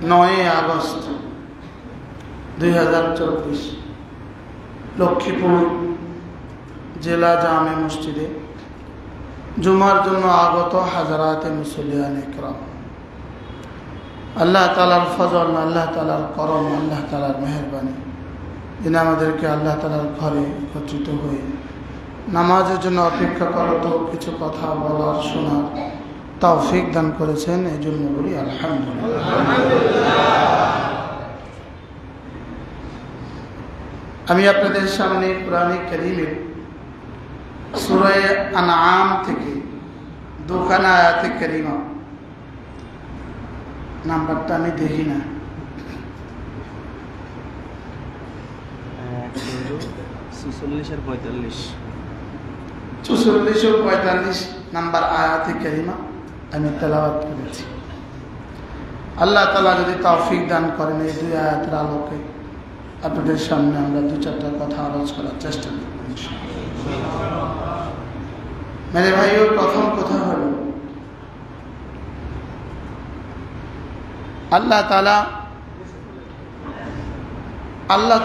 9 August 2024 Lakshmipur জেলা জামে মসজিদে জুমার জন্য আগত হাজারাতে মুসল্লিয়ান ইকরাম, আল্লাহ তাআলার ফজল, আল্লাহ তাআলার করম, আল্লাহ তাআলার মেহেরবানি, যিনি আমাদেরকে আল্লাহ তাআলার ঘরে একত্রিত হয়ে নামাজের জন্য অপেক্ষা করত কিছু কথা বলার শোনার তৌফিক দান করেছেন, এই জন্য বলি আলহামদুলিল্লাহ। আমি আপনাদের সামনে কুরআনে কারীমের সূরা আনআম থেকে দুখানা আয়াতে কারীমা, নাম্বারটা আমি দেখি না, 44 নাম্বার আয়াতে কারীমা আমি তেলাওয়াত করেছি। আল্লাহ তাআলা যদি তৌফিক দান করেন এই দুই আয়াতের আলোকে আপনাদের সামনে আমরা 2-4টা কথা আলোচনা করার চেষ্টা করব ইনশাআল্লাহ। মেরে ভাইও, প্রথম কথা হলো আল্লাহ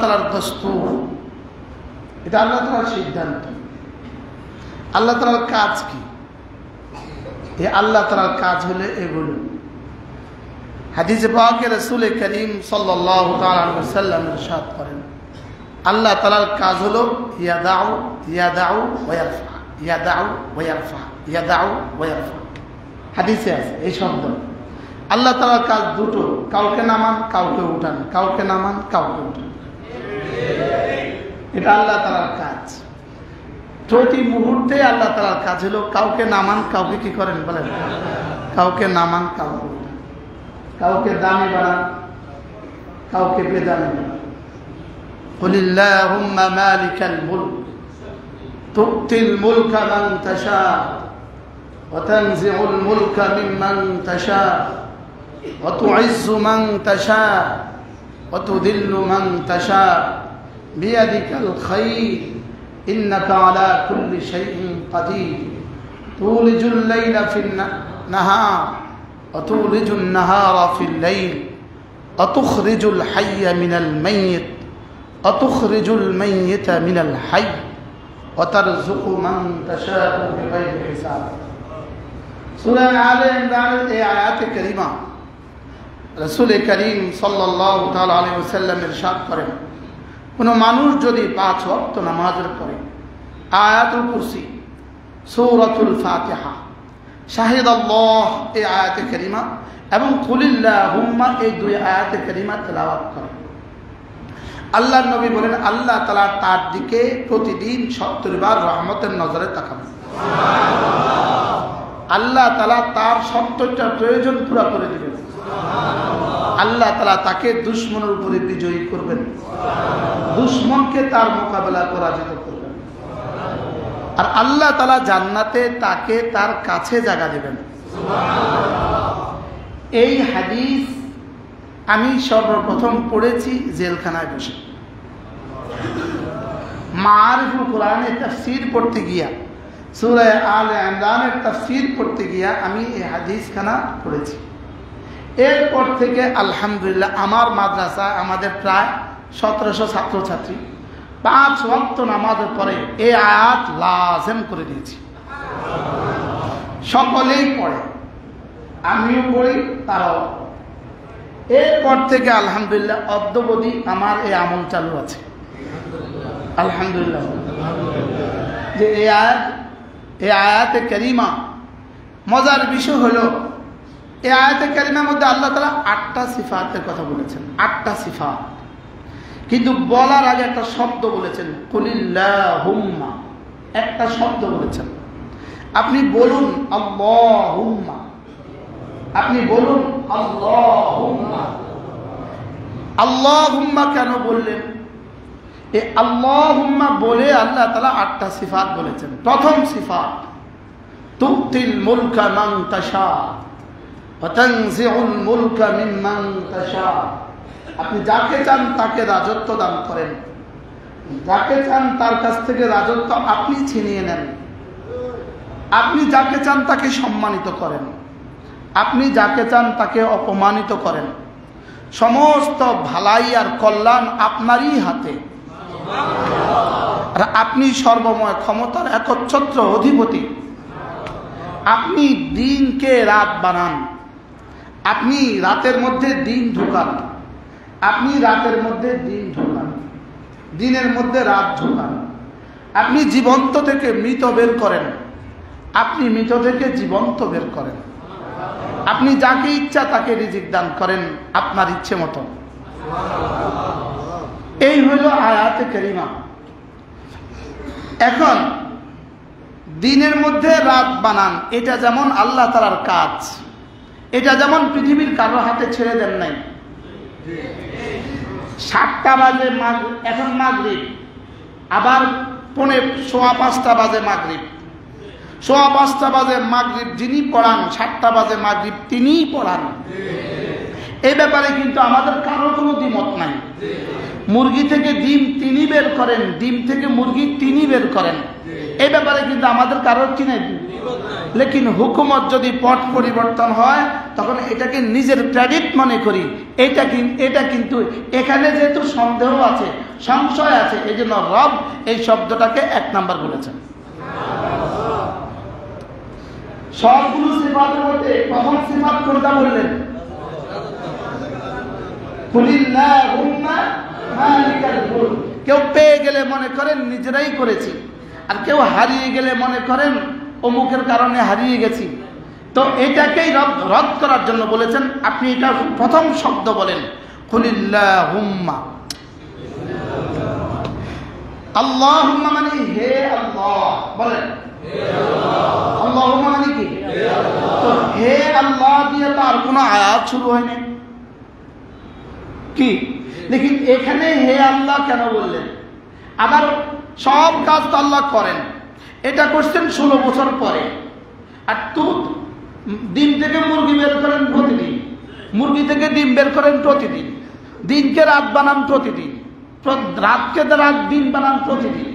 তাআলার দস্তুর, এটা আল্লাহ তাআলার সিদ্ধান্ত। আল্লাহ তাআলার কাজ কি? এই আল্লাহ তাআলার কাজ হলে এগুলো। হাদিসে পাকে রাসূল করিম সাল্লাল্লাহু তাআলা আলাইহি ওয়াসাল্লাম ইরশাদ করেন, আল্লাহ তাআলার কাজ হলো ইয়াদাউ ওয়া ইয়ারফা, ইয়াদাউ ওয়া ইয়ারফা, ইয়াদাউ ওয়া ইয়ারফা। হাদিসে আছে এই শব্দ। আল্লাহ তাআলার কাজ দুটো, কাউকে নামান কাউকে উঠান, কাউকে নামান কাউকে উঠান। এটা আল্লাহ তাআলার কাজ। প্রতি মুহূর্তে আল্লাহ তাআলার কাজ হলো কাউকে নামান কাউকে কি করেন বলেন, কাউকে নামান কাউকে উঠান, কাউকে দামি বানান কাউকে বেদামি বানান। কুলিল্লাহুম্মা মালিকাল মুলক তু'তিল মুলকা মান তাশা ওয়া তানজি'ুল মুলকা মিম্মান তাশা ওয়া তু'ইজ্জু মান তাশা ওয়া তুযিল্লু মান তাশা বিয়াদিকাল খায়র ইন্নাকা আলা কুল্লি শাইইন কাদির তুলিজুল লাইলা ফিন নাহার ওয়া তুলিজুন নাহারা ফিল লাইল ওয়া তুখরিজুল হাইয়া মিনাল মাইয়িত ওয়া তুখরিজুল মাইয়িতা মিনাল হাইয় ওয়া তারযুকু মান তাশাউ বিগাইরি হিসাব। সূরা আলে ইমরানের এই আয়াতে কারীমা রাসূল করিম সাল্লাল্লাহু তাআলা আলাইহি ওয়াসাল্লাম ইরশাদ করেন, কোন মানুষ যদি 5 ওয়াক্ত নামাজের পরে আয়াতুল কুরসি, সূরাতুল ফাতিহা, শাহিদাল্লাহ এই আয়াতে কারীমা এবং কুলিল্লাহুম্মা এই দুই আয়াতে কারীমা তেলাওয়াত করে, আল্লাহর নবী বলেন আল্লাহ তাআলা তার দিকে প্রতিদিন 70 বার রহমতের নজরে তাকাবেন। সুবহানাল্লাহ। আল্লাহ তাআলা তার 70টা প্রয়োজন পুরো করে দিবেন। আল্লাহ তাআলা তাকে দুশমনের উপরে বিজয়ী করবেন, দুশমনকে তার মোকাবেলা পরাজিত করবেন। আর আল্লাহ তাআলা জান্নাতে তাকে তার কাছে জায়গা দেবেন। এই হাদিস আমি সর্বপ্রথম পড়েছি জেলখানায় বসে। মারিফুল কোরআনের তাফসীর পড়তে গিয়া, সূরা আলে ইমরানের তাফসীর পড়তে গিয়া আমি এই হাদিসখানা পড়েছি। এরপর থেকে আলহামদুলিল্লাহ আমার মাদ্রাসায় আমাদের প্রায় 1700 ছাত্রছাত্রী 5 ওয়াক্ত নামাজের পরে এই আয়াত লাজিম করে দিয়েছি। সকলেই পড়ে, আমিও পড়ি, তারাও। এরপর থেকে আলহামদুলিল্লাহ অদ্যবধি আমার এই আমল চালু আছে আলহামদুলিল্লাহ। যে এই আয়াতে কারীমা, মজার বিষয় হলো এই আয়াতে কারীমার মধ্যে আল্লাহ তাআলা 8টা সিফাতের কথা বলেছেন, 8টা সিফাত। কিন্তু বলার আগে একটা শব্দ বলেছেন, কুলিল্লাহুম্মা, একটা শব্দ বলেছেন। আপনি বলুন আল্লাহুম্মা, আপনি বলুন আল্লাহুম্মা। আল্লাহুম্মা কেন বললেন? এই আল্লাহুম্মা বলে আল্লাহ তাআলা 8টা সিফাত বলেছেন। প্রথম সিফাত, তুতিল মুলকা মান তাশা ওয়া তানজিউল মুলকা মিম্মান তাশা। আপনি যাকে চান তাকে রাজত্ব দান করেন, যাকে চান তার কাছ থেকে রাজত্ব আপনি ছিনিয়ে নেন। আপনি যাকে চান তাকে সম্মানিত করেন, আপনি যাকে চান তাকে অপমানিত করেন। সমস্ত ভালাই আর কল্যাণ আপনারই হাতে। আর আপনি সর্বময় ক্ষমতার একচ্ছত্র অধিপতি। আপনি দিনকে রাত বানান, আপনি রাতের মধ্যে দিন ঢোকান, আপনি রাতের মধ্যে দিন ঢোকান, দিনের মধ্যে রাত ঢোকান। আপনি জীবন্ত থেকে মৃত বের করেন, আপনি মৃত থেকে জীবন্ত বের করেন। আপনি যাকে ইচ্ছা তাকে রিজিক দান করেন আপনার ইচ্ছে মতো। এই হইল আয়াতে কারিমা। এখন দিনের মধ্যে রাত বানান, এটা যেমন আল্লাহ তাআলার কাজ, এটা যেমন পৃথিবীর কারো হাতে ছেড়ে দেন নাই। 7টা বাজে এখন মাগরিব, আবার 4:15 বাজে মাগরিব, 5:15 বাজে মাগরিব যিনি পড়ান, 7টা বাজে মাগরিব তিনিই পড়ান। এই ব্যাপারে কিন্তু আমাদের কারো কোনো দ্বিমত নাই। মুরগি থেকে ডিম তিনি বের করেন, ডিম থেকে মুরগি তিনি বের করেন, এই ব্যাপারে কিন্তু আমাদের কারোর কি নেই। লেকিন হুকুমত যদি পট পরিবর্তন হয় তখন এটাকে নিজের ক্রেডিট মনে করি। এটা কিন্তু এখানে যেহেতু সন্দেহ আছে, সংশয় আছে, এই জন্য রব এই শব্দটাকে 1 নাম্বার বলেছেন। সবগুলো সিফাতের মধ্যে প্রথম সিফাত কোনটা বললেন? কেউ পেয়ে গেলে মনে করেন নিজেরাই করেছি, আর কেউ হারিয়ে গেলে মনে করেন অমুকের কারণে হারিয়ে গেছি। তো এটাকেই রদ করার জন্য বলেছেন আপনি এটা প্রথম শব্দ বলেন, কুলিল্লাহুম্মা। আল্লাহুম্মা মানে হে আল্লাহ, বলেন আল্লাহুম্মা মানে কি? তো হে আল্লাহ দিয়ে তো আর কোনো আয়াত শুরু হয়নি কি? লেকিন এখানে হে আল্লাহ কেন বললেন? আবার সব কাজ তো আল্লাহ করেন, এটা করছেন 16 বছর পরে। আর তো ডিম থেকে মুরগি বের করেন প্রতিদিন, মুরগি থেকে ডিম বের করেন প্রতিদিন, দিনকে রাত বানান প্রতিদিন, রাতকে রাত দিন বানান প্রতিদিন।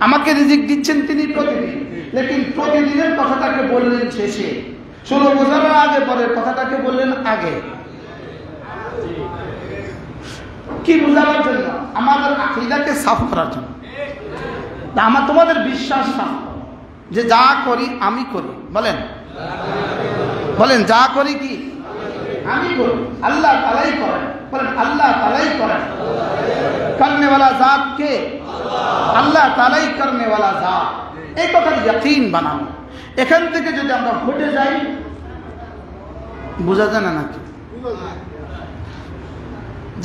আমাকে রিজিক দিচ্ছেন তিনি প্রতিদিন, লেকিন প্রতিদিনের কথাটাকে বললেন শেষে, 16 বছরের আগে পরের কথাটাকে বললেন আগে। কি বুঝাবার জন্য? আমাদের আকীদাকে সাফ করার জন্য। আমার তোমাদের বিশ্বাস সাফ যে যা করি আমি করি, বলেন বলেন যা করি কি আমি করি, আল্লাহ তাআলাই করেন, বলেন আল্লাহ তাআলাই করেন। করনে वाला জাত কে? আল্লাহ তাআলাই করনে वाला জাত। এই কথার ইয়াকিন বানানো। এখান থেকে যদি আমরা ঘটে যাই, বোঝা যায় না নাকি?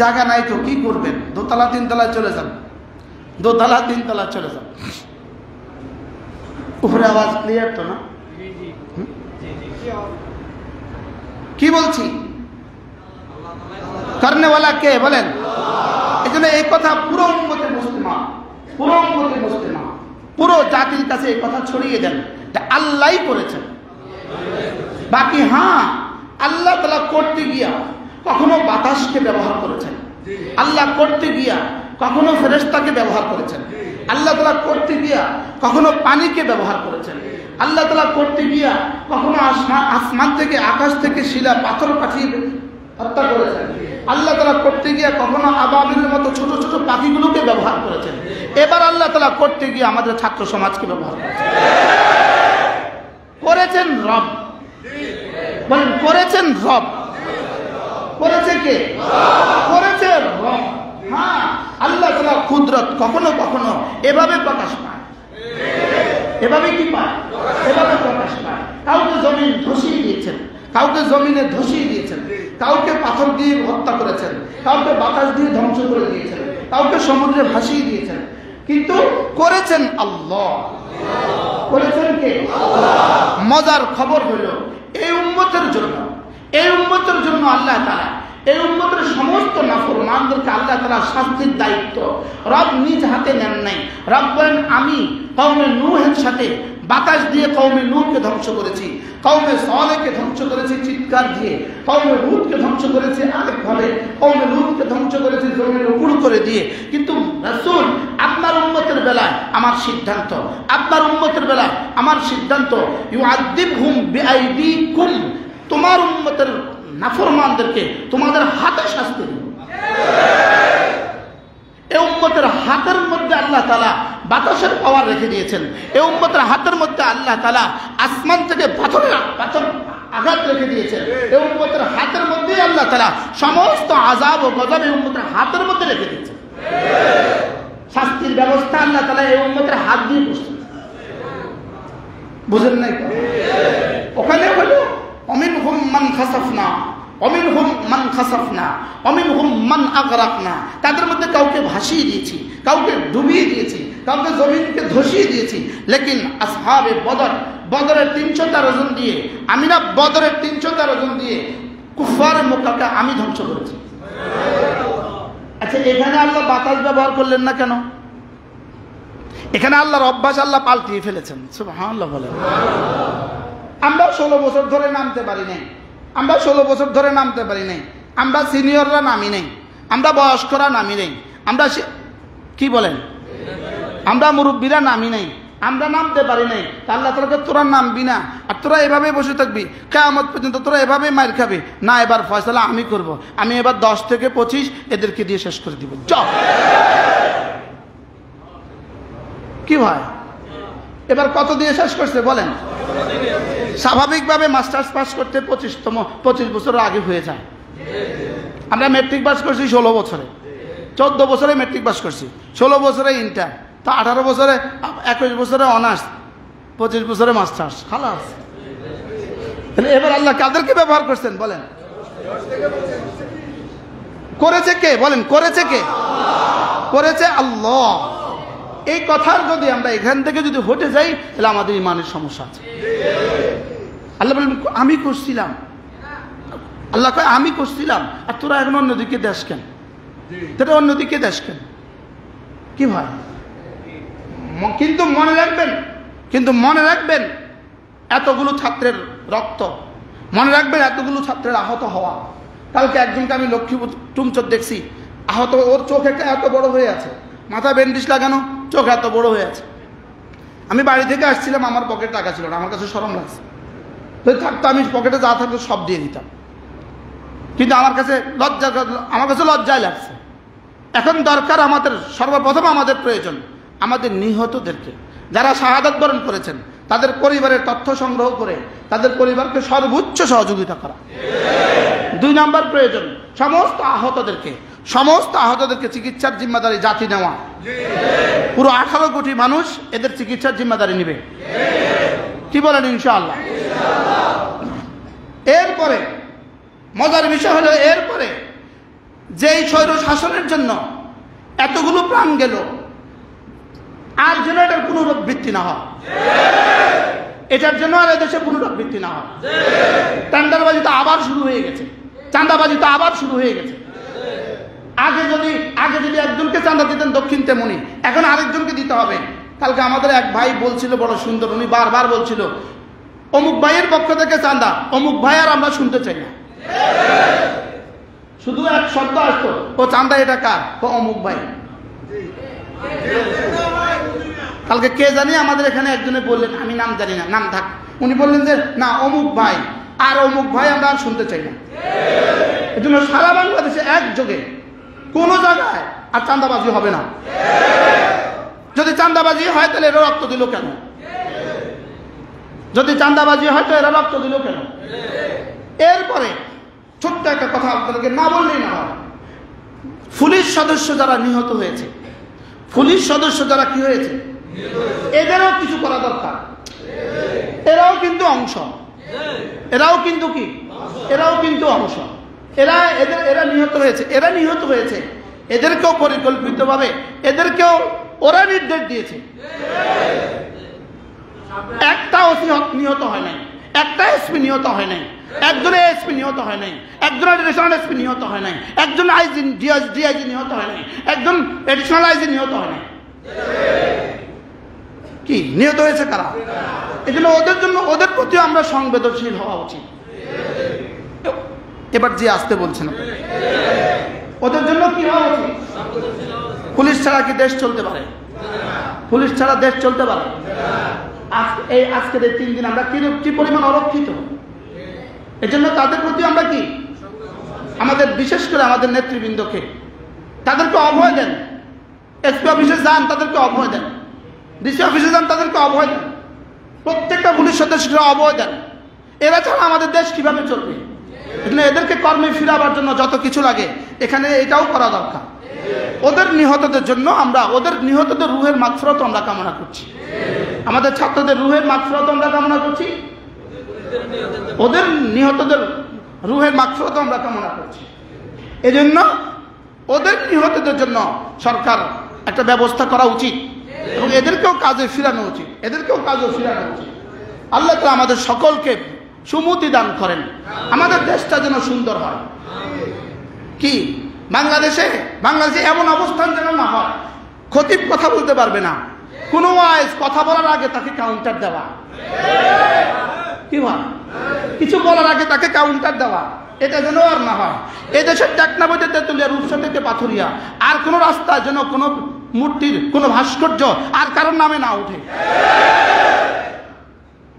জায়গা নাই তো কি করবেন? 2তলা 3তলায় চলে যান, 2তলা 3তলা চলে যান। উপরে আওয়াজ ক্লিয়ার তো না? কি বলছি? করনে वाला কে? বলেন। এই জন্য এই কথা পুরো উম্মতে মুসলিমা, পুরো উম্মতে মুসলিমা, পুরো জাতির কাছে এই কথা ছড়িয়ে দেন যে আল্লাহই করেছেন। বাকি হ্যাঁ, আল্লাহ তাআলা করতে গিয়া কখনো বাতাসকে ব্যবহার করেছেন, আল্লাহ করতে গিয়া কখনো ফেরেশতাকে ব্যবহার করেছেন, আল্লাহ তাআলা করতে গিয়া কখনো পানিকে ব্যবহার করেছেন, আল্লাহ তাআলা করতে গিয়া কখনো আসমান থেকে আকাশ থেকে শিলা পাথর পাঠিয়ে হত্যা করেছেন, আল্লাহ তাআলা করতে গিয়া কখনো আবাবিলের মতো ছোট ছোট পাখিগুলোকে ব্যবহার করেছেন। এবার আল্লাহ তাআলা করতে গিয়ে আমাদের ছাত্র সমাজকে ব্যবহার করেছেন। রব বলেন, করেছেন রব। করেছে কে? করেছে রব। হ্যাঁ, আল্লাহ তাআলা কুদরত কখনো কখনো এভাবে প্রকাশ পায়। এভাবে কি পায়? এভাবে প্রকাশ পায়। কাউকে জমিন ধসিয়ে দিয়েছেন, কাউকে জমিনে ধসিয়ে দিয়েছেন, কাউকে পাথর দিয়ে হত্যা করেছেন, কাউকে বাতাস দিয়ে ধ্বংস করে দিয়েছেন, কাউকে সমুদ্রে ভাসিয়ে দিয়েছেন, কিন্তু করেছেন আল্লাহ। করেছেন কে? মজার খবর হলো এই উম্মতের জন্য, এই উম্মতের জন্য আল্লাহ তাআলা এই উম্মতের সমস্ত নাফরমানদেরকে আল্লাহ তাআলা শাস্তির দায়িত্ব রব নিজ হাতে নেন নাই। রব বলেন, আমি কওমে নূহের সাথে বাতাস দিয়ে কওমে নূহকে ধ্বংস করেছি, কওমে সালেহকে ধ্বংস করেছি চিৎকার দিয়ে, কওমে হুদকে ধ্বংস করেছি আরেকভাবে, কওমে লূতকে ধ্বংস করেছি জমির উপর করে দিয়ে। কিন্তু রাসূল, আপনার উম্মতের বেলায় আমার সিদ্ধান্ত, আপনার উম্মতের বেলায় আমার সিদ্ধান্ত, ইউআযিবহুম বিআইদিকুম, তোমার উম্মতের নাফরমানদেরকে তোমাদের হাতে শাস্তি দেব। এই উম্মতের হাতের মধ্যে আল্লাহ তাআলা বাতাসের পাওয়ার রেখে দিয়েছেন। এই উম্মতের হাতের মধ্যে আল্লাহ তাআলা আসমান থেকে পাথর আঘাত রেখে দিয়েছেন। এই উম্মতের হাতের মধ্যে আল্লাহ তাআলা সমস্ত আযাব ও গজব এই উম্মতের হাতের মধ্যে রেখে দিয়েছেন। শাস্তির ব্যবস্থা আল্লাহ তাআলা এই উম্মতের হাত দিয়ে করছেন। বুঝেন নাই? ওখানে হলো অমিনহুম মান খাসাফনা, অমিনহুম মান খাসাফনা, অমিনহুম মান আগরাকনা। তাদের মধ্যে কাউকে ভাসিয়ে দিয়েছি, কাউকে ডুবিয়ে দিয়েছি, কাউকে জমিনকে ধসিয়ে দিয়েছি। লেকিন আসহাবে বদর, বদরের 313 জন দিয়ে, আমি না বদরের 313 জন দিয়ে কুফার মক্কাকে আমি ধ্বংস করেছি। আচ্ছা, এখানে আল্লাহ বাতাস ব্যবহার করলেন না কেন? এখানে আল্লাহর অভ্যাস আল্লাহ পাল্টিয়ে ফেলেছেন। সুবহানাল্লাহ বলেন। আমরা 16 বছর ধরে নামতে পারি নাই, আমরা 16 বছর ধরে নামতে পারি নাই, আমরা সিনিয়ররা নামি নেই, আমরা বয়স্করা নামি নেই, আমরা কি বলেন, আমরা মুরব্বীরা নামি নেই, আমরা নামতে পারি নাই। আল্লাহ তাআলাকে তোরা নামবি না আর তোরা এভাবে বসে থাকবি কিয়ামত পর্যন্ত, তোরা এভাবে মার খাবি না, এবার ফয়সালা আমি করব, আমি এবার 10 থেকে 25 এদেরকে দিয়ে শেষ করে দিব। চল কি ভাই, এবার কত দিয়ে শেষ করছে বলেন? স্বাভাবিকভাবে মাস্টার্স পাস করতে 25 বছরের আগে হয়ে যায়। আমরা মেট্রিক পাস করছি 16 বছরে, 14 বছরে মেট্রিক পাস করছি, 16 বছরে ইন্টার, তা 18 বছরে 21 বছরে অনার্স, 25 বছরে মাস্টার্স, খালাস। তাহলে এবার আল্লাহ কাদেরকে ব্যবহার করছেন বলেন? করেছে কে বলেন? করেছে কে? করেছে আল্লাহ। এই কথার যদি আমরা এখান থেকে যদি হটে যাই তাহলে আমাদের ইমানের সমস্যা আছে। আল্লাহ বলেন আমি করছিলাম, আল্লাহ কয় আমি করছিলাম, আর তোরা এখন অন্যদিকে দেশ কেন? তোরা অন্যদিকে দেশ কেন? কি ভাই? কিন্তু মনে রাখবেন, কিন্তু মনে রাখবেন এতগুলো ছাত্রের রক্ত, মনে রাখবেন এতগুলো ছাত্রের আহত হওয়া। কালকে একজনকে আমি লক্ষ্মীপুর টুমচর দেখছি, আহত, ওর চোখ একটা এত বড় হয়ে আছে, মাথায় ব্যান্ডেজ লাগানো, চোখ এত বড় হয়ে আছে। আমি বাড়ি থেকে আসছিলাম, আমার পকেটে টাকা ছিল না, আমার কাছে শরম লাগছে, তো থাকতো আমি পকেটে যা থাকতো সব দিয়ে দিতাম, কিন্তু আমার কাছে লজ্জায় লাগছে। এখন দরকার আমাদের, সর্বপ্রথম আমাদের প্রয়োজন আমাদের নিহতদেরকে, যারা শাহাদাত বরণ করেছেন তাদের পরিবারের তথ্য সংগ্রহ করে তাদের পরিবারকে সর্বোচ্চ সহযোগিতা করা। 2 নম্বর প্রয়োজন সমস্ত আহতদেরকে চিকিৎসার জিম্মাদারি জাতি নেওয়া। পুরো 18 কোটি মানুষ এদের চিকিৎসার জিম্মাদারি নেবে, কি বলেন? ইনশাআল্লাহ। এরপরে মজার বিষয় হলো, এরপরে যেই স্বৈর শাসনের জন্য এতগুলো প্রাণ গেল, আর যেন এটার পুনরাবৃত্তি না হয়, এটার জন্য আর এদেশে পুনরাবৃত্তি না হয়। টেন্ডারবাজি তো আবার শুরু হয়ে গেছে, চাঁদাবাজি তো আবার শুরু হয়ে গেছে। আগে যদি একজনকে চাঁদা দিতেন দক্ষিণ তেমনি, এখন আরেকজনকে দিতে হবে। কালকে আমাদের এক ভাই বলছিল, বড় সুন্দর, উনি বারবার বলছিল অমুক ভাইয়ের পক্ষ থেকে চাঁদা, অমুক ভাই আর আমরা শুনতে চাই না। শুধু এক শব্দ আসতো, ও চাঁদা এটা কার? ও অমুক ভাই। কালকে কে জানি আমাদের এখানে একজনে বললেন, আমি নাম জানি না, নাম থাক, উনি বললেন যে না অমুক ভাই, আর অমুক ভাই আমরা আর শুনতে চাই না। এই জন্য সারা বাংলাদেশে একযোগে কোন জায়গায় আর চাঁদাবাজি হবে না। যদি চাঁদাবাজি হয় তাহলে এরা রক্ত দিল কেন? যদি চাঁদাবাজি হয় তো এরা রক্ত দিল কেন? এরপরে ছোট্ট একটা কথা আপনাদেরকে না বললেই না হয়। পুলিশ সদস্য যারা নিহত হয়েছে, পুলিশ সদস্য যারা কি হয়েছে, এদেরও কিছু করা দরকার। এরাও কিন্তু অংশ, এরাও কিন্তু কি, এরাও কিন্তু অংশ। এরা নিহত হয়েছে, এদেরকেও পরিকল্পিতভাবে এদেরকেও ওরা নির্দেশ দিয়েছে। একটা ওসি নিহত হয় নাই, একটা এসপি নিহত হয় নাই, একজনের এসপি নিহত হয় নাই, একজন এডিশনাল এসপি নিহত হয় নাই, একজন আইজি ডিআইজি নিহত হয় নাই, একজন এডিশনাল আইজি নিহত হয় নাই। কি নিহত হয়েছে কারা? এই জন্য ওদের প্রতি আমরা সংবেদনশীল হওয়া উচিত। এবার যে আসতে বলছেন, ওদের জন্য কি হওয়া উচিত? পুলিশ ছাড়া কি দেশ চলতে পারে? পুলিশ ছাড়া দেশ চলতে পারে? আজকের এই 3 দিন আমরা কি পরিমাণ অরক্ষিত, এই জন্য তাদের প্রতি আমরা কি আমাদের বিশেষ করে আমাদের নেতৃবৃন্দকে তাদেরকে অভয় দেন। এসপি অফিসে যান, তাদেরকে অভয় দেন। ডিসি অফিসে যান, তাদেরকে অভয় দেন। প্রত্যেকটা পুলিশ সদস্যকে অভয় দেন। এরা ছাড়া আমাদের দেশ কিভাবে চলবে? এখানে এদেরকে কর্মে ফিরাবার জন্য যত কিছু লাগে এখানে এটাও করা দরকার। ওদের নিহতদের জন্য ওদের নিহতদের রুহের মাগফিরাত আমরা কামনা করছি। আমাদের ছাত্রদের রুহের মাগফিরাত আমরা কামনা করছি। ওদের নিহতদের রুহের মাগফিরাত আমরা কামনা করছি। এজন্য ওদের নিহতদের জন্য সরকার একটা ব্যবস্থা করা উচিত এবং এদেরকেও কাজে ফিরানো উচিত। আল্লাহ তাআলা আমাদের সকলকে সুমতি দান করেন, আমাদের দেশটা যেন সুন্দর হয়। কি বাংলাদেশে এমন অবস্থান যেন না হয়, খতিব কথা বলতে পারবে না, কোনো ওয়াইজ কথা বলার আগে তাকে কাউন্টার দেওয়া, কি হয় কিছু বলার আগে তাকে কাউন্টার দেওয়া, এটা যেন আর না হয়। এদেশের টেকনাফ তেতুলিয়া, রূপসা থেকে পাথুরিয়া আর কোনো রাস্তা যেন কোনো মূর্তির কোনো ভাস্কর্য আর কারোর নামে না ওঠে।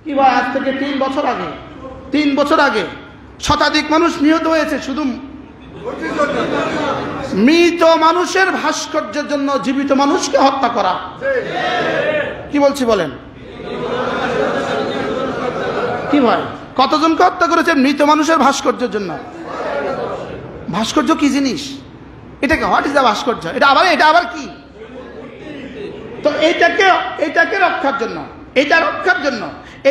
কি ভাই, আজ থেকে 3 বছর আগে শতাধিক মানুষ নিহত হয়েছে শুধু মৃত মানুষের ভাস্কর্যের জন্য জীবিত মানুষকে হত্যা করা। কি বলছি বলেন? কি ভাই, কতজনকে হত্যা করেছে মৃত মানুষের ভাস্কর্যের জন্য? ভাস্কর্য কি জিনিস? এটাকে হোয়াট ইজ দ্য ভাস্কর্য? এটা আবার কি? তো এটাকে রক্ষার জন্য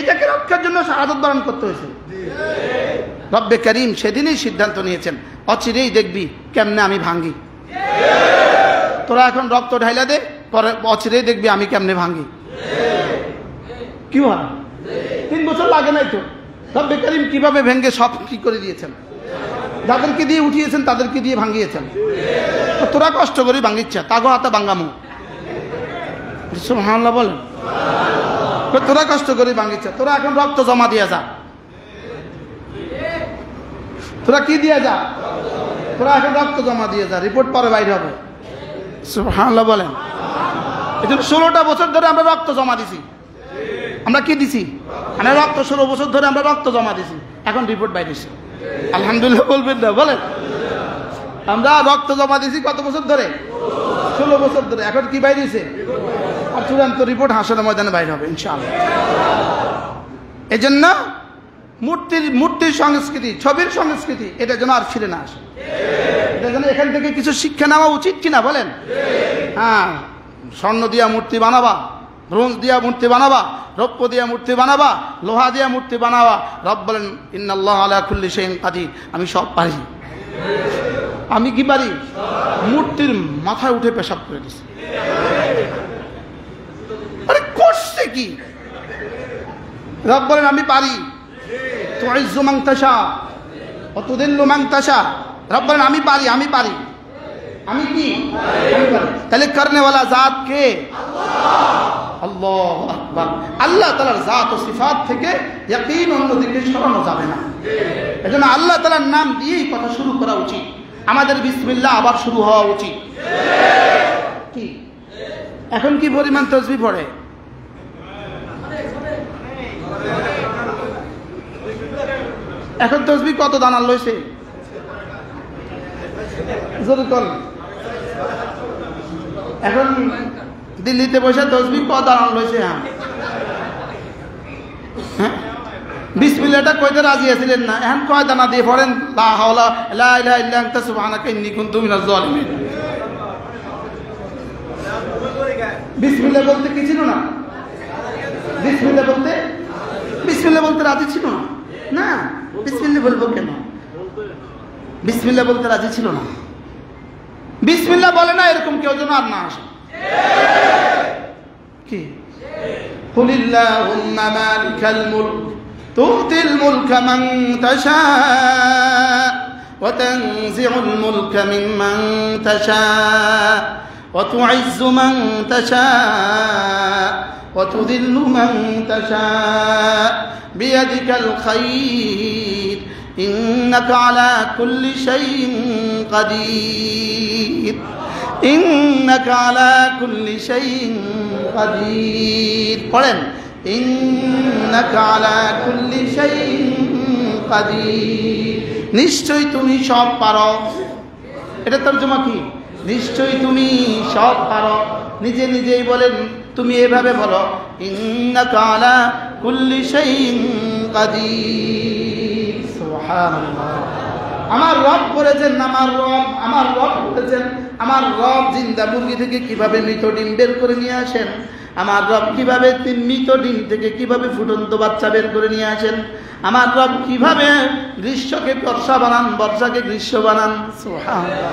এটাকে রক্ষার জন্য শাহাদাত বরণ করতে হয়েছে। রব্বে করিম সেদিনই সিদ্ধান্ত নিয়েছেন, অচিরেই দেখবি কেমনে আমি ভাঙ্গি। তোরা এখন রক্ত ঢাইলা দে, পরে অচিরেই দেখবি আমি কেমনে ভাঙ্গি। কি হয়, 3 বছর লাগে নাই তো। রব্বে করিম কিভাবে ভেঙ্গে সব কি করে দিয়েছেন, যাদেরকে দিয়ে উঠিয়েছেন তাদেরকে দিয়ে ভাঙ্গিয়েছেন। তোরা কষ্ট করে ভাঙ্গিচ্ছা, তাগো হাতে ভাঙ্গামু। সুবহানাল্লাহ বলেন। তোরা কষ্ট করে ভাঙ্গিচ্ছা, তোরা এখন রক্ত জমা দিয়ে যা। তোরা কি দিয়ে যা? তোরা এখন রক্ত জমা দিয়ে যা, রিপোর্ট পরে বাইরে হবে। সুবহানাল্লাহ বলেন। এই জন্য 16টা বছর ধরে আমরা রক্ত জমা দিছি। আমরা কি দিছি? আমরা রক্ত 16 বছর ধরে আমরা রক্ত জমা দিছি, এখন রিপোর্ট বাইরেছে। আলহামদুলিল্লাহ বলবেন না? বলেন। আমরা রক্ত জমা দিছি কত বছর ধরে? 16 বছর ধরে। এখন কি বাইরেছে? আর চূড়ান্ত রিপোর্ট হাসরের ময়দানে বাইরে হবে ইনশাআল্লাহ। এই জন্য মূর্তির সংস্কৃতি, ছবির সংস্কৃতি, এটা যেন আর ফিরে না আসে। এটা যেন এখান থেকে কিছু শিক্ষা নেওয়া উচিত কিনা বলেন? হ্যাঁ, স্বর্ণ দিয়া মূর্তি বানাবা, ব্রোঞ্জ দিয়া মূর্তি বানাবা, রৌপ্য দিয়া মূর্তি বানাবা, লোহা দিয়া মূর্তি বানাবা। রব বলেন ইন্নাল্লাহা আলা কুল্লি শাইইন কাদির, আমি সব পারি। আমি কি পারি? মূর্তির মাথায় উঠে পেশাব করে দিছি। আরে করছে কি? রব বলেন আমি পারি। তুইজ্জু মান তাশা ওয়া তুযিল্লু মান তাশা। রব বলেন আমি পারি। আমি কি? আমি পারি। তাহলে করনেওয়ালা জাত কে? আল্লাহু আকবার। আল্লাহ তাআলার জাত ও সিফাত থেকে ইয়াকিন অন্যদিকে সরানো যাবে না। এজন্য আল্লাহ তাআলার নাম দিয়েই কথা শুরু করা উচিত। আমাদের বিসমিল্লাহ আবার শুরু হওয়া উচিত। কি এখন কি পরিমাণ তাসবিহ পড়ে? এখন তাসবিহ কত দানা লইছে? এখন দিল্লিতে বসে তাসবিহ কত দানা লইছে? হ্যাঁ, বিসমিল্লাহটা কইতে রাজি আছিলেন না, এখন কয় দানা দিয়ে পড়েন লা হাওলা লা ইলাহা ইল্লা আনতা সুবহানাকা ইন্নী কুনতু মিনাজ জালিমিন। বিসমিল্লাহ বলতে কি ছিল না? বিসমিল্লাহ বলতে রাজি ছিল না। না, বিসমিল্লাহ বলবো কেন? বিসমিল্লাহ বলতে রাজি ছিল না। বিসমিল্লাহ বলে না এরকম কেউ যেন আর না আসে। কি কুলিল্লাহুম্মা মালিকাল মুলক তু'তিল মুলকা মান তাশা ওয়া তানজি'ুল মুলকা মিম্মান তাশা ওয়া তু'ইজ্জু মান তাশা ওয়া তুযিল্লু মান তাশা বিয়াদিকাল খায়র ইন্নাকা আলা কুল্লি শাইইন কাদির। ইন্নাকা আলা কুল্লি শাইইন কাদির। পড়েন ইন্নাকা আলা কুল্লি শাইইন কাদির। নিশ্চয়ই তুমি সব পারো। এটা তরজমা কি? নিশ্চয়ই তুমি সব পারো। নিজে নিজেই বলেন, তুমি এভাবে বলো, ইন্নাকা আলা কুল্লি শাইইন কাদির। সুবহানাল্লাহ। আমার রব বলেছেন, আমার রব বলেছেন, আমার রব জিন্দা মুরগি থেকে কিভাবে মৃত ডিম বের করে নিয়ে আসেন, আমার রব কিভাবে মৃত ডিম থেকে কিভাবে ফুটন্ত বাচ্চা বের করে নিয়ে আসেন, আমার রব কিভাবে গ্রীষ্মকে বর্ষা বানান, বর্ষাকে গ্রীষ্ম বানান, সুবহানাল্লাহ,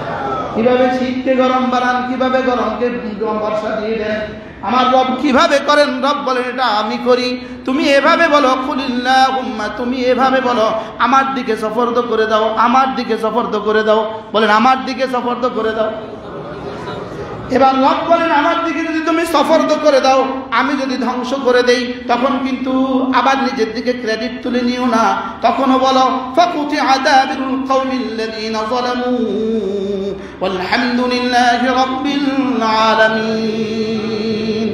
কিভাবে শীতকে গরম বানান, কিভাবে গরমকে বর্ষা দিয়ে দেন, আমার রব কিভাবে করেন। রব বলেন এটা আমি করি। তুমি এভাবে বলো, কুলিল্লাহুম্মা, তুমি এভাবে বলো, আমার দিকে সফরদ করে দাও, আমার দিকে সফরদ করে দাও। বলেন আমার দিকে সফরদ করে দাও। এবার রব বলেন আমার দিকে যদি তুমি সফরদ করে দাও, আমি যদি ধ্বংস করে দেই, তখন কিন্তু আবার নিজের দিকে ক্রেডিট তুলে নিও না। তখনও বলো ফাকুতি আযাবিল কওমিল্লাযীনা যালামু ওয়ালহামদুলিল্লাহি রাব্বিল আলামিন।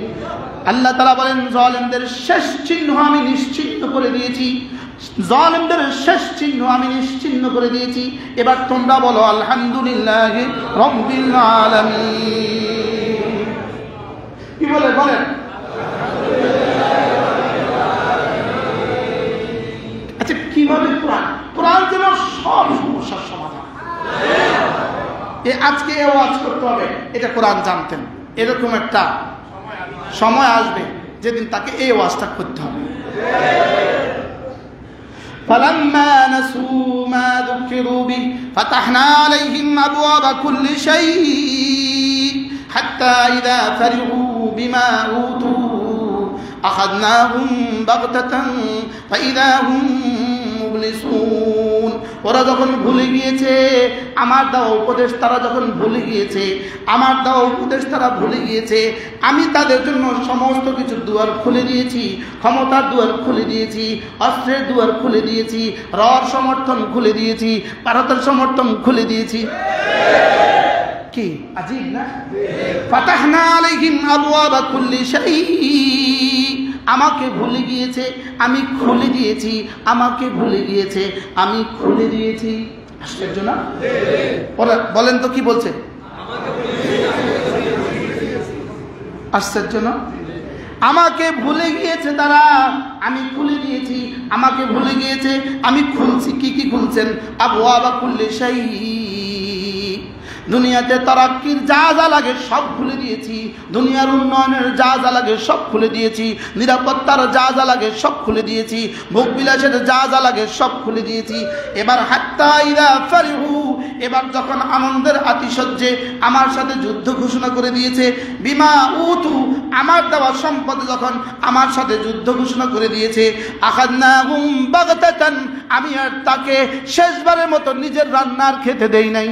আল্লাহ তাআলা বলেন জালেমদের শেষ চিহ্ন আমি নিশ্চিহ্ন করে দিয়েছি, জালেমদের শেষ চিহ্ন আমি নিশ্চিহ্ন করে দিয়েছি। এবার তোমরা বলো আলহামদুলিল্লাহি রাব্বিল আলামিন। কি বলে বলেন? আচ্ছা, কিভাবে কোরআন যেন সব সমস্যার সমাধান। আজকে ওয়াজ করতে হবে, এটা কোরআন জানতেন। এরকম একটা সময় আসবে যেদিন তাকে এই ওয়াজটা করতে হবে। فلما نسوا ما ذكروا به فتحنا عليهم أبواب كل شيء حتى إذا فرحوا بما أوتوا أخذناهم بغتة فإذا هم মুবলিসুন। ওরা যখন ভুলে গিয়েছে আমার দেওয়া উপদেশ, তারা যখন ভুলে গিয়েছে আমার দেওয়া উপদেশ, তারা ভুলে গিয়েছে, আমি তাদের জন্য সমস্ত কিছু দুয়ার খুলে দিয়েছি, ক্ষমতার দুয়ার খুলে দিয়েছি, অস্ত্রের দুয়ার খুলে দিয়েছি, রর সমর্থন খুলে দিয়েছি, ভারতের সমর্থন খুলে দিয়েছি। কি আজীব না? ফাতাহনা আলাইহিম আবওয়াবা কুল্লি শাইইন। আমাকে ভুলে গিয়েছে আমি খুলে দিয়েছি, আমাকে ভুলে গিয়েছে আমি খুলে দিয়েছি। আশ্চর্য না? বলেন তো কি বলছে? আশ্চর্য না? আমাকে ভুলে গিয়েছে তারা, আমি খুলে দিয়েছি। আমাকে ভুলে গিয়েছে আমি খুলছি। কি কি খুলছেন? আবওয়াবা কুল্লি শাইইন। দুনিয়াতে তারাক্কির যা যা লাগে সব খুলে দিয়েছি, দুনিয়ার উন্নয়নের যা যা লাগে সব খুলে দিয়েছি, নিরাপত্তার যা যা লাগে সব খুলে দিয়েছি, ভোগ বিলাসের যা যা লাগে সব খুলে দিয়েছি। এবার হাত্তা ইযা ফারিহু, এবার যখন আনন্দের আতিশয্যে আমার সাথে যুদ্ধ ঘোষণা করে দিয়েছে, বিমা উতু, আমার দেওয়া সম্পদ যখন আমার সাথে যুদ্ধ ঘোষণা করে দিয়েছে, আখাযনাহুম বাগতাতান, আমি আর তাকে শেষবারের মতো নিজের রান্নার খেতে দেই নাই।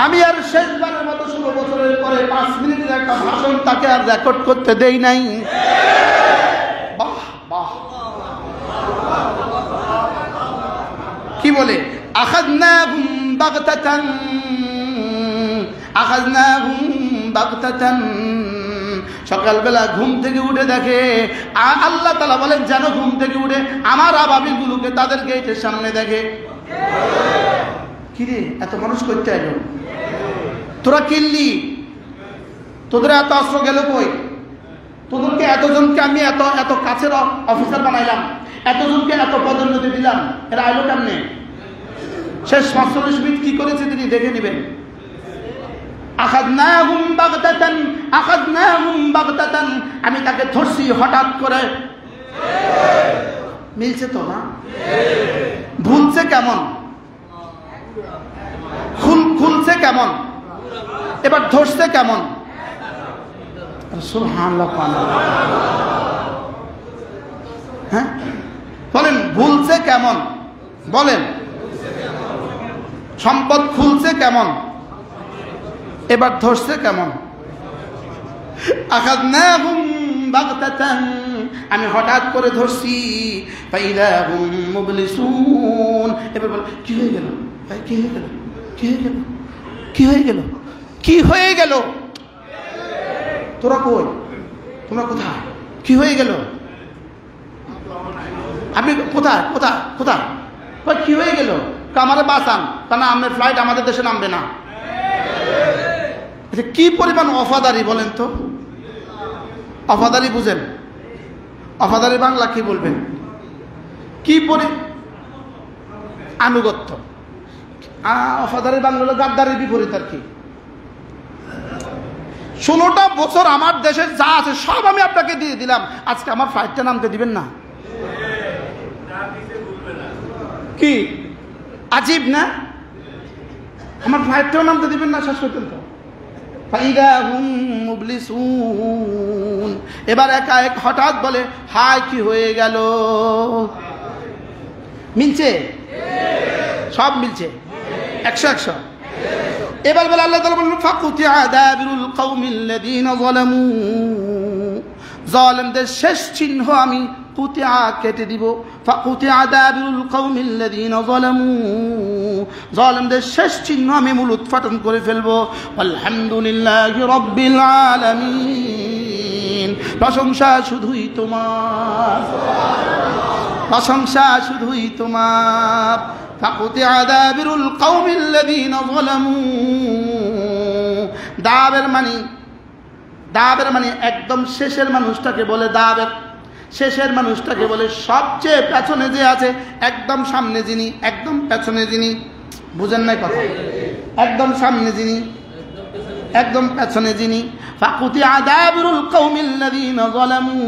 আমি আর শেষবারের মতো 16 বছরের পরে 5 মিনিটের একটা ভাষণ তাকে আর রেকর্ড করতে দেই নাই। বাহ বাহ। কি বলে? আখাযনাহুম বাগতাতান, আখাযনাহুম বাগতাতান। সকালবেলা ঘুম থেকে উঠে দেখে, আল্লাহ তাআলা বলেন যেন ঘুম থেকে উঠে আমার আবাবিলগুলোকে তাদের গেটের সামনে দেখে। কিরে এত মানুষ করতে আইলো, তোরা কিনলি, তোদের এত অস্ত্র গেল কই? তোদেরকে এতজনকে আমি এত এত কাছের অফিসার বানাইলাম, এতজনকে এত পদোন্নতি দিলাম, এরা আইলো কেমনে? শেষ 45 মিনিট কি করেছে তিনি দেখে নেবেন। আখাযনাহুম বাগতাতান, আখাযনাহুম বাগতাতান, আমি তাকে ধরছি হঠাৎ করে। মিলছে তো না? ভুলছে কেমন? খুলছে কেমন? এবার ধরছে কেমন? সুবহানাল্লাহ। হ্যাঁ বলেন, ভুলছে কেমন? বলেন, সম্পদ খুলছে কেমন? এবার ধরছে কেমন? আখাযনাহুম বাগতাতান, আমি হঠাৎ করে ধরছি। ফাইদা হুম মুবলিসুন। এবার বল কি হয়ে গেল? কি হয়ে গেল? কি হয়ে গেল? কি হয়ে গেল? কি হয়ে গেল? তোরা কই? তোমরা কোথায়? কি হয়ে গেল? আপনি কোথায় কোথায় কোথায়? কি হয়ে গেল? আমারে বাঁচান, কারণ আপনার ফ্লাইট আমাদের দেশে নামবে না। কি পরিমাণ অফাদারি বলেন তো? অফাদারি বুঝেন? অফাদারি বাংলা কি বলবেন? কি আনুগত্য। অফাদারি বাংলা হলো গাদ্দারির বিপরীত আর কি। 16টা বছর আমার দেশে যা আছে সব আমি আপনাকে দিয়ে দিলাম, আজকে আমার ফ্লাইটটা নামতে দিবেন না? কি আজীব না? আমার ফ্লাইটটাও নামতে দিবেন না শেষ পর্যন্ত। এবার একা এক হঠাৎ বলে হায় কি হয়ে গেল। মিলছে? সব মিলছে 100-100। এবার বলে আল্লাহ তাআলা বলেন ফাকুতিয়া দাবিরুল কওমিল্লাযীনা যালামু, জালেমদের শেষ চিহ্ন আমি কুতিয়া কেটে দিব। ফাকুতিয়া দাবিরুল কওমিল্লাযীনা যালামু, জালেমদের শেষ চিহ্ন আমি মূল উৎপাটন করে ফেলবো। আলহামদুলিল্লাহি রাব্বিল আলামিন, প্রশংসা শুধুই তোমার, প্রশংসা শুধুই তোমার। ফাকুতিয়া দাবিরুল কওমিল্লাযীনা যালামু, দাবের মানে একদম শেষের মানুষটাকে বলে দাবের। শেষের মানুষটাকে বলে সবচেয়ে পেছনে যে আছে, একদম সামনে যিনি, একদম পেছনে যিনি। বুঝেন নাই কথা? একদম সামনে যিনি, একদম পেছনে যিনি। ফাকুতিয়া দাবিরুল কওমিল্লাযীনা যালামু,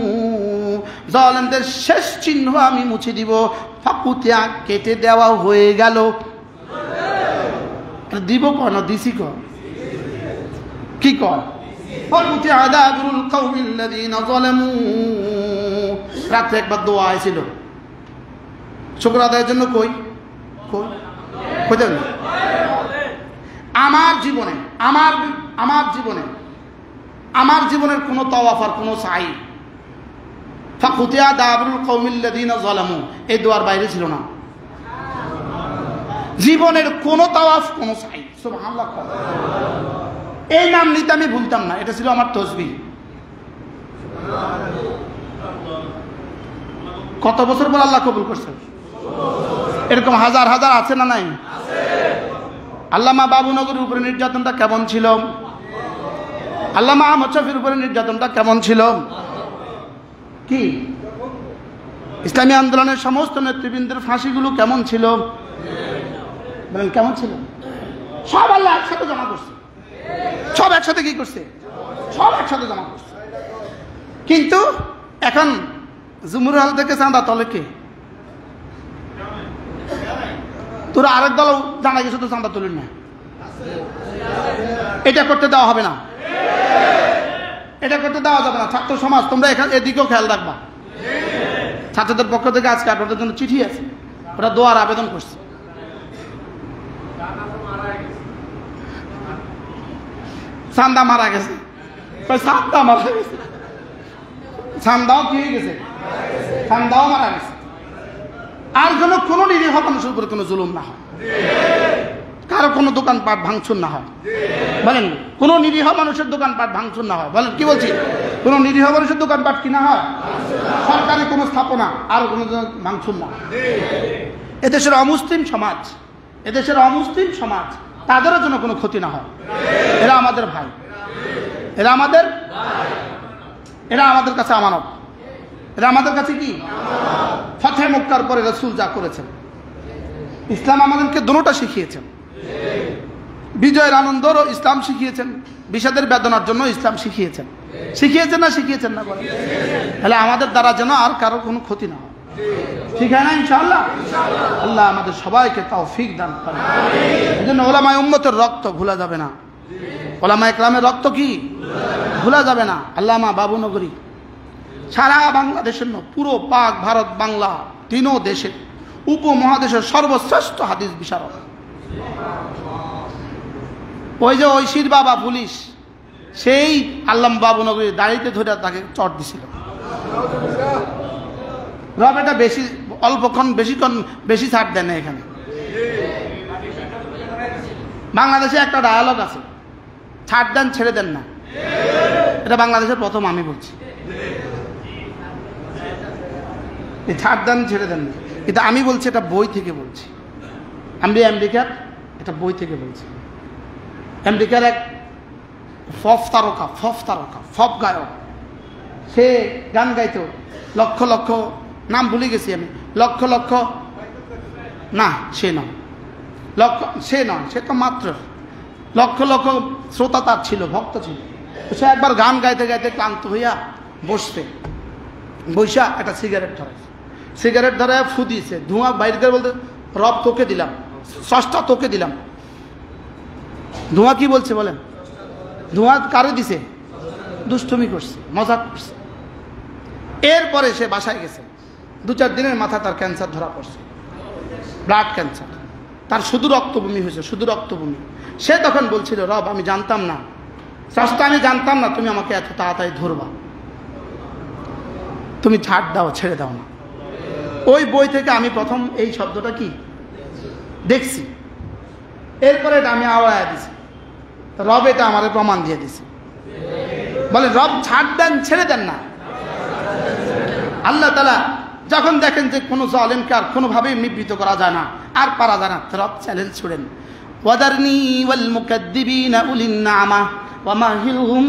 জালেমদের শেষ চিহ্ন আমি মুছে দিব। ফাকুতিয়া কেটে দেওয়া হয়ে গেল। দিব কোন দিছি কোন কি কর? ফাকুতিয়া দাবিরুল কওমিল্লাযীনা যালামু। রাতে একবার দোয়া আইছিল শুকর আদায়ের জন্য। কই কই কইতেন? আমার জীবনে আমার জীবনের কোনো তাওয়াফ আর কোনো সাই ফাকুতিয়া দাবিরুল কওমিল্লাযীনা যালামু এই দোয়ার বাইরে ছিল না। জীবনের কোনো তাওয়াফ কোনো সাই। সুবহানাল্লাহ। এই নাম নিতে আমি ভুলতাম না, এটা ছিল আমার তসবিহ। কত বছর পর আল্লাহ কবুল করছেন। এরকম হাজার হাজার আছে না নাই? আল্লামা বাবুনগরের উপরে নির্যাতনটা কেমন ছিল? আল্লামা আহমদ শফির উপরে নির্যাতনটা কেমন ছিল? কি ইসলামী আন্দোলনের সমস্ত নেতৃবৃন্দের ফাঁসিগুলো কেমন ছিল? বলেন কেমন ছিল? সব আল্লাহ একসাথে জমা করছে। সব একসাথে কি করছে? সব একসাথে জমা করছে। কিন্তু এখন জুমুর হাল থেকে চাঁদা তলে কে? তোরা আরেক দল জানা গেছে তো চাঁদা তুলেন না। এটা করতে দেওয়া হবে না, এটা করতে দেওয়া যাবে না। ছাত্র সমাজ তোমরা এদিকেও খেয়াল রাখবা। ছাত্রদের পক্ষ থেকে আজকে আপনাদের জন্য চিঠি আছে, ওরা দোয়ার আবেদন করছে। চান্দা মারা গেছে, চান্দা মারা গেছে, চান্দাও কি হয়ে গেছে? চান্দাও মারা গেছে। আর যেন কোনো নিরীহ মানুষের উপরে কোনো জুলুম না হয়, কারো কোনো দোকানপাট ভাঙচুর না হয়। বলেন কোনো নিরীহ মানুষের দোকানপাট ভাঙচুর না হয়। বলেন কি বলছি? কোনো নিরীহ মানুষের দোকানপাট কি না হয়? সরকারি কোনো স্থাপনা আর কোনো ভাঙচুর না। এদেশের অমুসলিম সমাজ, এদেশের অমুসলিম সমাজ তাদেরও জন্য কোনো ক্ষতি না হয়। এরা আমাদের ভাই, এরা আমাদের কাছে আমানত। এরা আমাদের কাছে কি? ফতহে মক্কার পরে রাসূল যা করেছেন, ইসলাম আমাদেরকে দুটোটা শিখিয়েছেন। বিজয়ের আনন্দরও ইসলাম শিখিয়েছেন, বিষাদের বেদনার জন্য ইসলাম শিখিয়েছেন। শিখিয়েছেন না শিখিয়েছেন না? বলেন। তাহলে আমাদের দ্বারা যেন আর কারো কোনো ক্ষতি না হয়, শিখায় না ইনশাআল্লাহ? আল্লাহ আমাদের সবাইকে তৌফিক দান করেন। এজন্য ওলামায়ে উম্মতের রক্ত ভুলা যাবে না। ওলামায়ে কেরামের রক্ত কি ভুলা যাবে না। আল্লামা বাবুনগরী সারা বাংলাদেশের পুরো পাক ভারত বাংলা তিনও দেশে উপমহাদেশের সর্বশ্রেষ্ঠ হাদিস বিশারদ। ওই যে ঐশীর বাবা পুলিশ, সেই আল্লামা বাবুনগরীর দাড়িতে ধরে তাকে চট দিছিল। রব এটা বেশি অল্পক্ষণ বেশি ছাড় দেন না। এখানে বাংলাদেশে একটা ডায়ালগ আছে, ছাড় দেন ছেড়ে দেন না। এটা বাংলাদেশের প্রথম আমি বলছি। ছাড় দেন ছেড়ে দেন না, কিন্তু আমি বলছি এটা বই থেকে বলছি। আমি আমেরিকার এটা বই থেকে বলছি। আমেরিকার এক ফপ গায়ক, সে গান গাইতো লক্ষ লক্ষ, নাম ভুলে গেছি আমি, লক্ষ লক্ষ না, সে নয়, সে তো মাত্র লক্ষ লক্ষ শ্রোতা তার ছিল, ভক্ত ছিল। সে একবার গান গাইতে গাইতে ক্লান্ত হইয়া বৈশা একটা সিগারেট ধরে ফু দিয়েছে, ধোঁয়া বাইরে করে বলতে, রব তোকে দিলাম, স্রষ্টা তোকে দিলাম। ধোঁয়া কি বলছে বলেন? ধোঁয়া কারে দিছে? দুষ্টুমি করছে, মজাক করছে। এরপরে সে বাসায় গেছে, 2-4 দিনের মাথা তার ক্যান্সার ধরা পড়ছে, ব্লাড ক্যান্সার। তার শুধু রক্তভূমি হয়েছে, শুধু রক্তভূমি। সে তখন বলছিল, রব আমি জানতাম না, স্রষ্টা আমি জানতাম না তুমি আমাকে এত তাড়াতাড়ি ধরবা, তুমি ছাড় দাও, ছেড়ে দাও না। ওই বই থেকে আমি প্রথম এই শব্দটা কি দেখছি। এরপরে এটা আমি আওড়ায় দিছি, রব এটা আমার প্রমাণ দিয়ে দিছে। বলে রব ছাড় দেন, ছেড়ে দেন না। আল্লাহ তাআলা যখন দেখেন যে কোনো জালেমকে আর কোনোভাবেই নিবৃত করা যায় না, আর পারা যায় না, রব চ্যালেঞ্জ ছুড়েন, ওয়াদারনি ওয়াল মুকাদ্দিবিনা উলিন নামা ওয়া মাহিলহুম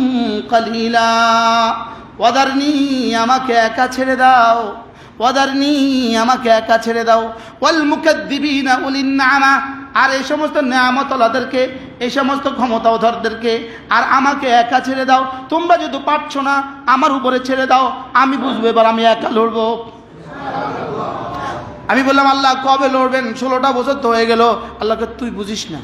কালিলা। ওয়াদারনি আমাকে একা ছেড়ে দাও, ওয়াদারনি আমাকে একা ছেড়ে দাও, ওয়াল মুকাদ্দিবিনা উলিন নামা, আর এই সমস্ত নেয়ামতওয়ালাদেরকে, এই সমস্ত ক্ষমতাধরদেরকে আর আমাকে একা ছেড়ে দাও। তোমরা যদি পারছো না আমার উপরে ছেড়ে দাও, আমি বুঝবো এবার আমি একা লড়বো। আমি বললাম, আল্লাহ কবে লড়বেন? 16টা বছর তো হয়ে গেল। আল্লাহকে তুই বুঝিস না,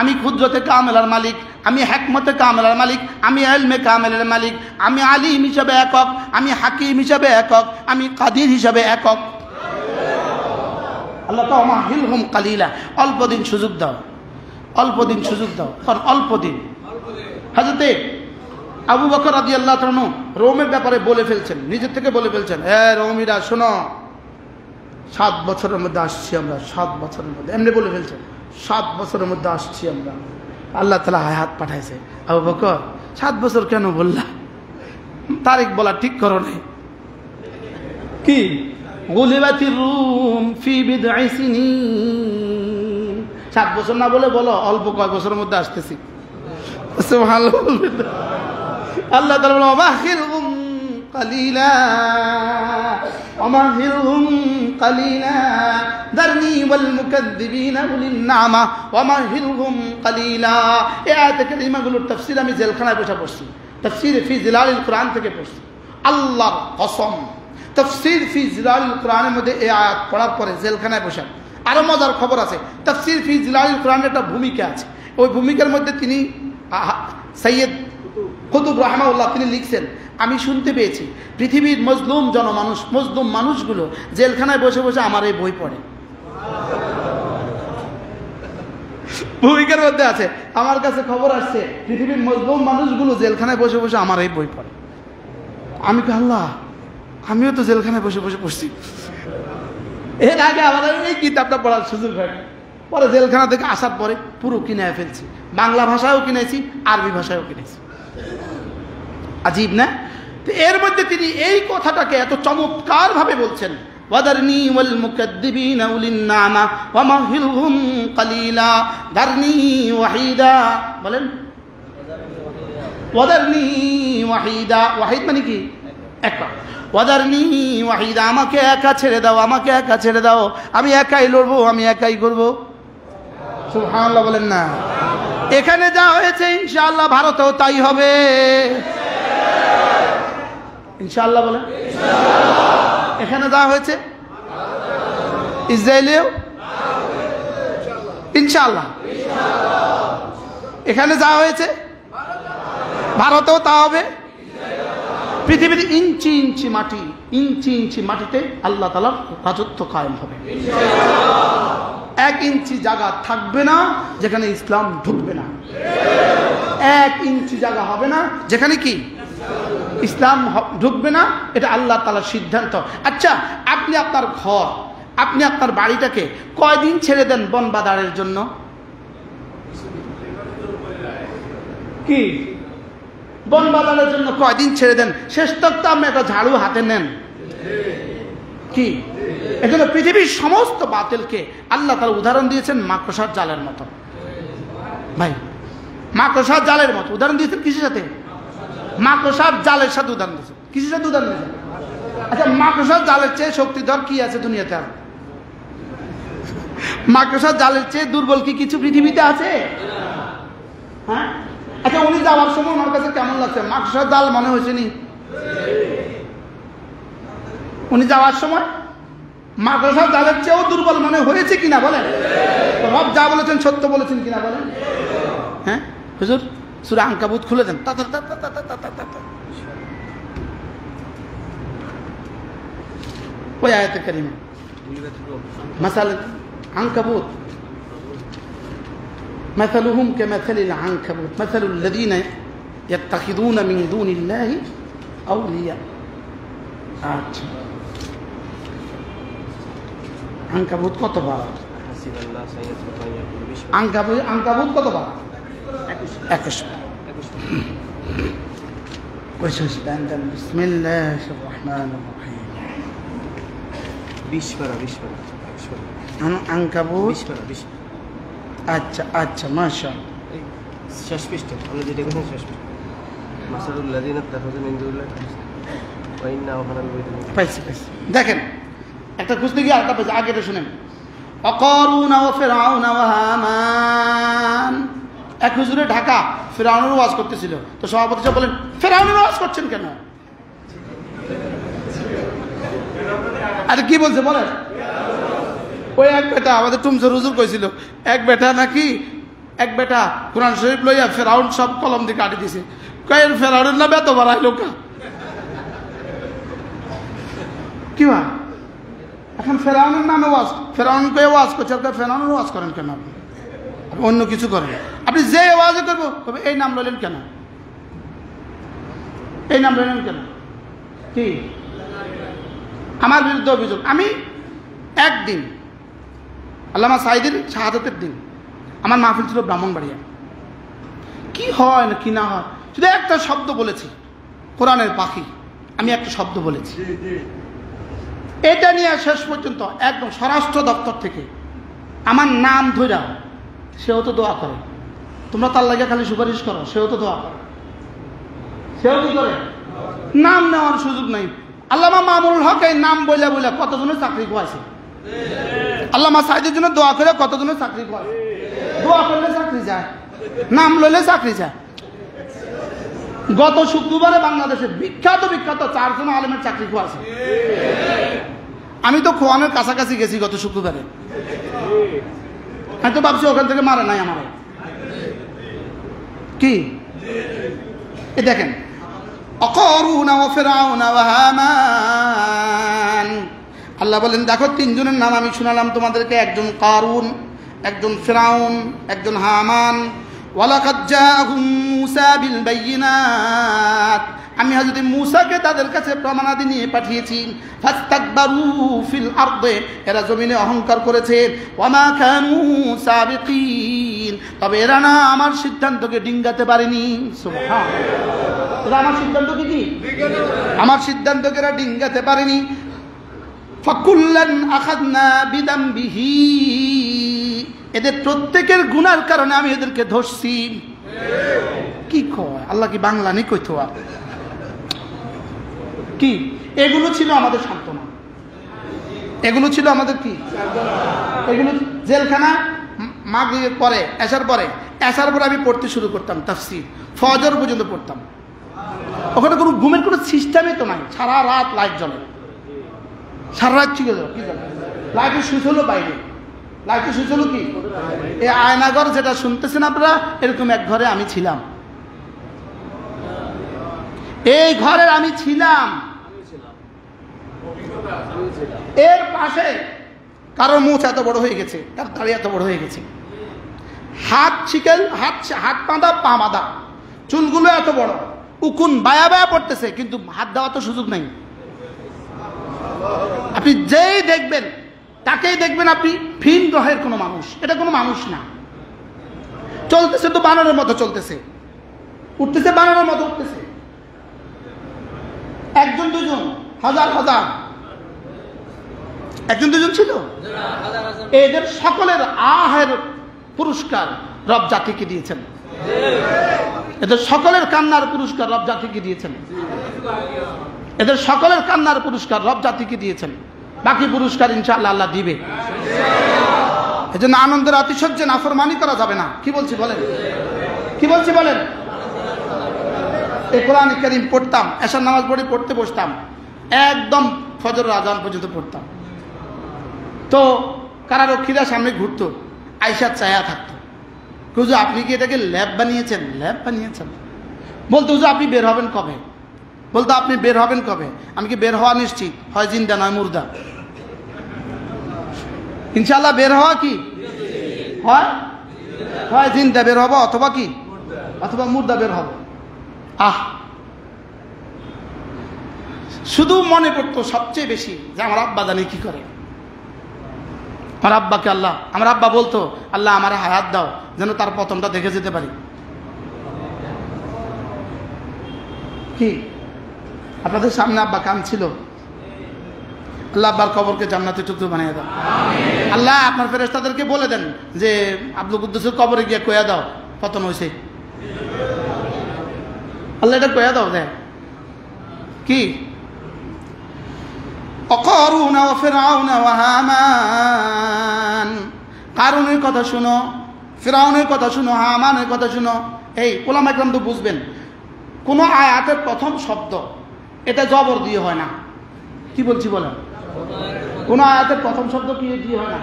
আমি কুদরতে কামেলার মালিক, আমি হিকমতে কামেলার মালিক, আমি ইলমে কামেলের মালিক, আমি আলিম হিসাবে একক, আমি হাকিম হিসাবে একক, আমি কাদির হিসাবে একক। আল্লাহ তো মাহিলহুম কালিলা, অল্প দিন সুযোগ দাও, অল্প দিন সুযোগ দাও, কারণ অল্প দিন। হযরতে আবু বকর রাদিয়াল্লাহু তাআলা রোমের ব্যাপারে বলে ফেলছেন, নিজের থেকে বলে ফেলছেন, রোমীরা শোনো, 7 বছরের মধ্যে আসছি আমরা, 7 বছরের মধ্যে, এমনি বলে ফেলছেন, 7 বছরের মধ্যে আসছি আমরা। আল্লাহ তাআলা হায়াত পাঠাইছে, আবু বকর 7 বছর কেন বললা? তারিখ বলা ঠিক করো নাই কি? গুলিবাতির রুম ফি বিদ'i সিনিন, 7 বছর না বলে বলো অল্প কয় বছরের মধ্যে আসতেছি। সুবহানাল্লাহ। আল্লাহ তাআলা বলেন, ওয়াহিলহুম কালিলা ওয়ামাহিলহুম কালিলা দারনি ওয়াল মুকাদ্দিবিনা উলিন নামা ওয়ামাহিলহুম কালিলা। এই আয়াত কারিমাগুলোর তাফসীর আমি জেলখানায় বসে পড়ছি, তাফসীর ফি জিলালিল কোরআন থেকে পড়ছি। আল্লাহর কসম, তাফসীর ফি জিলালিল কোরআনের মধ্যে এই আয়াত পড়ার পরে জেলখানায় বসে আরো মজার খবর আছে। তাফসীর ফি জিলালিল কোরআনের একটা ভূমিকা আছে, ওই ভূমিকার মধ্যে তিনি সৈয়দ কুতুব রাহমাহুল্লাহ তিনি লিখছেন, আমি শুনতে পেয়েছি পৃথিবীর মজলুম জনমানুষ, মজলুম মানুষগুলো জেলখানায় বসে বসে আমার এই বই পড়ে। ভূমিকার মধ্যে আছে, আমার কাছে খবর আসছে পৃথিবীর মজলুম মানুষগুলো জেলখানায় বসে বসে আমার এই বই পড়ে। আমি কি আল্লাহ, আমিও তো জেলখানায় বসে বসে পড়ছি। এর আগে আমাদের এই কিতাবটা পড়ার সুযোগ হয়, পরে জেলখানা থেকে আসার পরে পুরো কিনে ফেলছি, বাংলা ভাষায়ও কিনেছি, আরবি ভাষায়ও কিনেছি। আজীব না? তো এর মধ্যে তিনি এই কথাটাকে এত চমৎকার ভাবে বলছেন, ওয়াদারনি ওয়াল মুকাদ্দিবিনা উলিন নামা ওয়া মাহিলহুম কালিলা দারনি ওয়াহিদা। বলেন ওয়াদারনি ওয়াহিদা, ওয়াহিদ মানে কি? একা। ওয়াদারনি ওয়াহিদা, আমাকে একা ছেড়ে দাও, আমাকে একা ছেড়ে দাও, আমি একাই লড়বো, আমি একাই করবো। সুবহানাল্লাহ বলেন না? এখানে যা হয়েছে ইনশাআল্লাহ ভারতেও তাই হবে, ইনশাআল্লাহ বলেন। এখানে যা হয়েছে ইসরায়েলেও ইনশাআল্লাহ, এখানে যা হয়েছে ভারতেও তা হবে। পৃথিবীর ইঞ্চি ইঞ্চি মাটি, ইঞ্চি ইঞ্চি মাটিতে আল্লাহ তাআলার রাজত্ব কায়েম হবে। 1 ইঞ্চি জায়গা থাকবে না যেখানে ইসলাম ঢুকবে না, 1 ইঞ্চি জায়গা হবে না যেখানে কি ইসলাম ঢুকবে না। এটা আল্লাহ তাআলার সিদ্ধান্ত। আচ্ছা, আপনি আপনার ঘর, আপনি আপনার বাড়িটাকে কয়দিন ছেড়ে দেন বন বাদারের জন্য? কি বন বাদারের জন্য কয়দিন ছেড়ে দেন? শেষ তক তো আপনি একটা ঝাড়ু হাতে নেন, কি? এজন্য পৃথিবীর সমস্ত বাতিলকে আল্লাহ তাআলা উদাহরণ দিয়েছেন মাকড়সার জালের মতো। ভাই, মাকড়সার জালের মতো উদাহরণ দিয়েছেন কিসের সাথে? মাকড়সার জালের সাথে উদাহরণ দিয়েছেন। কিসের সাথে উদাহরণ দিয়েছেন? আচ্ছা, মাকড়সার জালের চেয়ে শক্তিধর কি আছে দুনিয়াতে? আর মাকড়সার জালের চেয়ে দুর্বল কি কিছু পৃথিবীতে আছে? হ্যাঁ। আচ্ছা, উনি যাওয়ার সময় ওনার কাছে কেমন লাগছে? মাকড়সার জাল মনে হয়েছে নি? উনি যাওয়ার সময় মাকড়সার জালের চেয়েও দুর্বল মনে হয়েছে কিনা বলেন? রব যা বলেছেন সত্য বলেছেন কিনা বলেন? হ্যাঁ হুজুর, সূরা আনকাবুত খুলে দেন। ওই আয়াতে কারিমা মাসাল আনকাবুত مثلهم كمثل العنكبوت مثل الذين يتخذون من دون الله أولياء আচ্ছা, আনকাবুত কত বার? আনকাবুত কত বার? 21 বিসমিল্লাহির রহমানির রহিম। 20 বার আনকাবুত 20 বার। আচ্ছা আচ্ছা, মাশাআল্লাহ। শেষ পৃষ্ঠা আমরা যেটা বলছি, শেষ পৃষ্ঠা। মাসালুল লাযিনা তাখাযু মিন দুনিল্লাহি ওয়া ইন্না আওহানাল বাইতি। পাইছি। দেখেন, একটা খুঁজতে গিয়ে আরেকটা পেয়েছে। আগেটা শুনেন। অকারুন ওয়া ফিরআউন ওয়া হামান। এক হুজুরে ঢাকা ফিরআউনের ওয়াজ করতেছিল, তো সভাপতি সাহেব বলেন, ফিরআউনের ওয়াজ করছেন কেন? আরে কি বলছে বলেন? ওই এক বেটা আমাদের টুমসর হুজুর কইছিল, এক বেটা নাকি এক বেটা কোরআন শরীফ লইয়া ফিরআউন সব কলম দিয়ে কাটি দিছে। কয়ের ফিরআউনের নামে এত বাড়াই লোকা কি বা? এখন ফেরাউনের নামে ওয়াজ, ফেরাউনকে ওয়াজ করছে, আপনার ফেরাউনের ওয়াজ করেন কেন? আপনি অন্য কিছু করেন। আপনি যে ওয়াজে করবো তবে এই নাম লইলেন কেন? এই নাম লইলেন কেন? কি আমার বিরুদ্ধে অভিযোগ? আমি একদিন আল্লামা সাঈদীর শাহাদাতের দিন আমার মাহফিল ছিল ব্রাহ্মণবাড়িয়া। কি হয় না কি না হয়, শুধু একটা শব্দ বলেছি, কোরআনের পাখি। আমি একটা শব্দ বলেছি, এটা নিয়ে শেষ পর্যন্ত একদম স্বরাষ্ট্র দপ্তর থেকে আমার নাম ধইরা সেও তো দোয়া করে। তোমরা তার লাগে খালি সুপারিশ করো, সেও তো দোয়া করে। সেও কি করে? নাম নেওয়ার সুযোগ নাই। আল্লামা মামুনুল হক এই নাম বইলা বইলা কতজনের চাকরি খোয়াইছে। আল্লামা সাঈদীর জন্য দোয়া করে কতজনের চাকরি খোয়াইছে। দোয়া করলে চাকরি যায়, নাম লইলে চাকরি যায়। গত শুক্রবারে বাংলাদেশের বিখ্যাত 4 জন আলেমের চাকরি খোয়াছে। আমি তো খোয়ানোর কাছাকাছি গেছি গত শুক্রবারে। আমি তো ভাবছি ওখান থেকে মারে নাই আমার। কি এ দেখেন, অকারুন ওয়া ফিরআউন ওয়া হামান। আল্লাহ বলেন, দেখো 3 জনের নাম আমি শোনালাম তোমাদেরকে, একজন কারুন, একজন ফিরআউন, একজন হামান। ওয়ালাকাদ জাআহুম মূসা বিল বাইয়িনাত। আমি হযরত মূসাকে তাদের কাছে প্রমাণাদি নিয়ে পাঠিয়েছি। ফাস্তাকবারু ফিল আরদে, এরা জমিনে অহংকার করেছে। ওয়া মা কানু সাবিকিন, তবে এরা না আমার সিদ্ধান্তকে ডিঙ্গাতে পারেনি। সুবহানাল্লাহ, এরা আমার সিদ্ধান্তকে কি আমার সিদ্ধান্তকে এরা ডিঙ্গাতে পারেনি। ফাকুল্লান আখাযনা বিদামবিহি, এদের প্রত্যেকের গুনার কারণে আমি এদেরকে ধরছি। কি কয় আল্লাহ? কি বাংলা নি কইতো? কি এগুলো ছিল আমাদের সান্ত্বনা, এগুলো ছিল আমাদের কি? এগুলো জেলখানা। মাগরিবের পরে এশার পরে আমি পড়তে শুরু করতাম তাফসীর, ফজর পর্যন্ত পড়তাম। ওখানে কোনো ঘুমের কোনো সিস্টেমই তো নাই। সারা রাত লাইট জ্বলে, সারা রাত কি জ্বলে? লাইটের সুইচ হলো বাইরে, লাইটের সুইচ হলো কি এই আয়নাঘর, যেটা শুনতেছেন আপনারা, এরকম এক ঘরে আমি ছিলাম। এই ঘরের আমি ছিলাম। এর পাশে কারোর মুখ এত বড় হয়ে গেছে, তার দাড়ি এত বড় হয়ে গেছে, হাত শিকেল, হাত বাঁধা, পা বাঁধা, চুলগুলো এত বড়, উকুন বায়া বায়া পড়তেছে, কিন্তু হাত দেওয়ার তো সুযোগ নাই। আপনি যেই দেখবেন তাকেই দেখবেন আপনি ভিন গ্রহের কোনো মানুষ, এটা কোনো মানুষ না। চলতেছে তো বানরের মতো চলতেছে, উঠতেছে বানরের মতো উঠতেছে। একজন দুজন, হাজার হাজার, একজন দুজন ছিল? এদের সকলের আহের পুরস্কার রব জাতিকে দিয়েছেন। এদের সকলের কান্নার পুরস্কার রব জাতিকে দিয়েছেন। এদের সকলের কান্নার পুরস্কার রব জাতিকে দিয়েছেন। বাকি পুরস্কার ইনশাআল্লাহ আল্লাহ দিবে। এজন্য আনন্দের আতিশয্যে নাফরমানি করা যাবে না। কি বলছি বলেন? কি বলছি বলেন? এই কোরআন কারীম পড়তাম, এশার নামাজ পড়তে বসতাম, একদম ফজরের আজান পর্যন্ত পড়তাম। তো কারারক্ষীরা সামনে ঘুরতো, আয়েশা চায়া থাকতো, হুজুর আপনি কি এটাকে ল্যাব বানিয়েছেন? ল্যাব বানিয়েছেন? বলতো হুজুর আপনি বের হবেন কবে? বলতো আপনি বের হবেন কবে? আমি কি বের হওয়া নিশ্চিত? হয় জিন্দা নয় মুর্দা। ইনশাআল্লাহ বের হওয়া কি হয়? হয় জিন্দা বের হবো অথবা কি, অথবা মুর্দা বের হবো। শুধু মনে পড়তো সবচেয়ে বেশি যে আমার আব্বা জানি কি করে। আমার আব্বাকে আল্লাহ, আমার আব্বা বলতো আল্লাহ আমার হায়াত দাও যেন তার পতনটা দেখে যেতে পারি। কি আপনাদের সামনে আব্বা কাঁদছিল, আল্লাহ আব্বার কবরকে জান্নাতের টুকরো বানিয়ে দাও। আল্লাহ আপনার ফেরেশতাদেরকে বলে দেন যে আব্দুল কুদ্দুসের কবরে গিয়ে কয়া দাও পতন হয়েছে। আল্লাহ এটা কয়া দাও দেয় কি? অকারুন ওয়া ফিরআউন ওয়া হামান। কারুনের কথা শুনো, ফিরআউনের কথা শুনো, হামানের কথা শুনো। এই উলামা ইকরাম তো বুঝবেন, কোন আয়াতের প্রথম শব্দ এটা জবর দিয়ে হয় না। কি বলছি বলেন? কোন আয়াতের প্রথম শব্দ কি দিয়ে হয় না?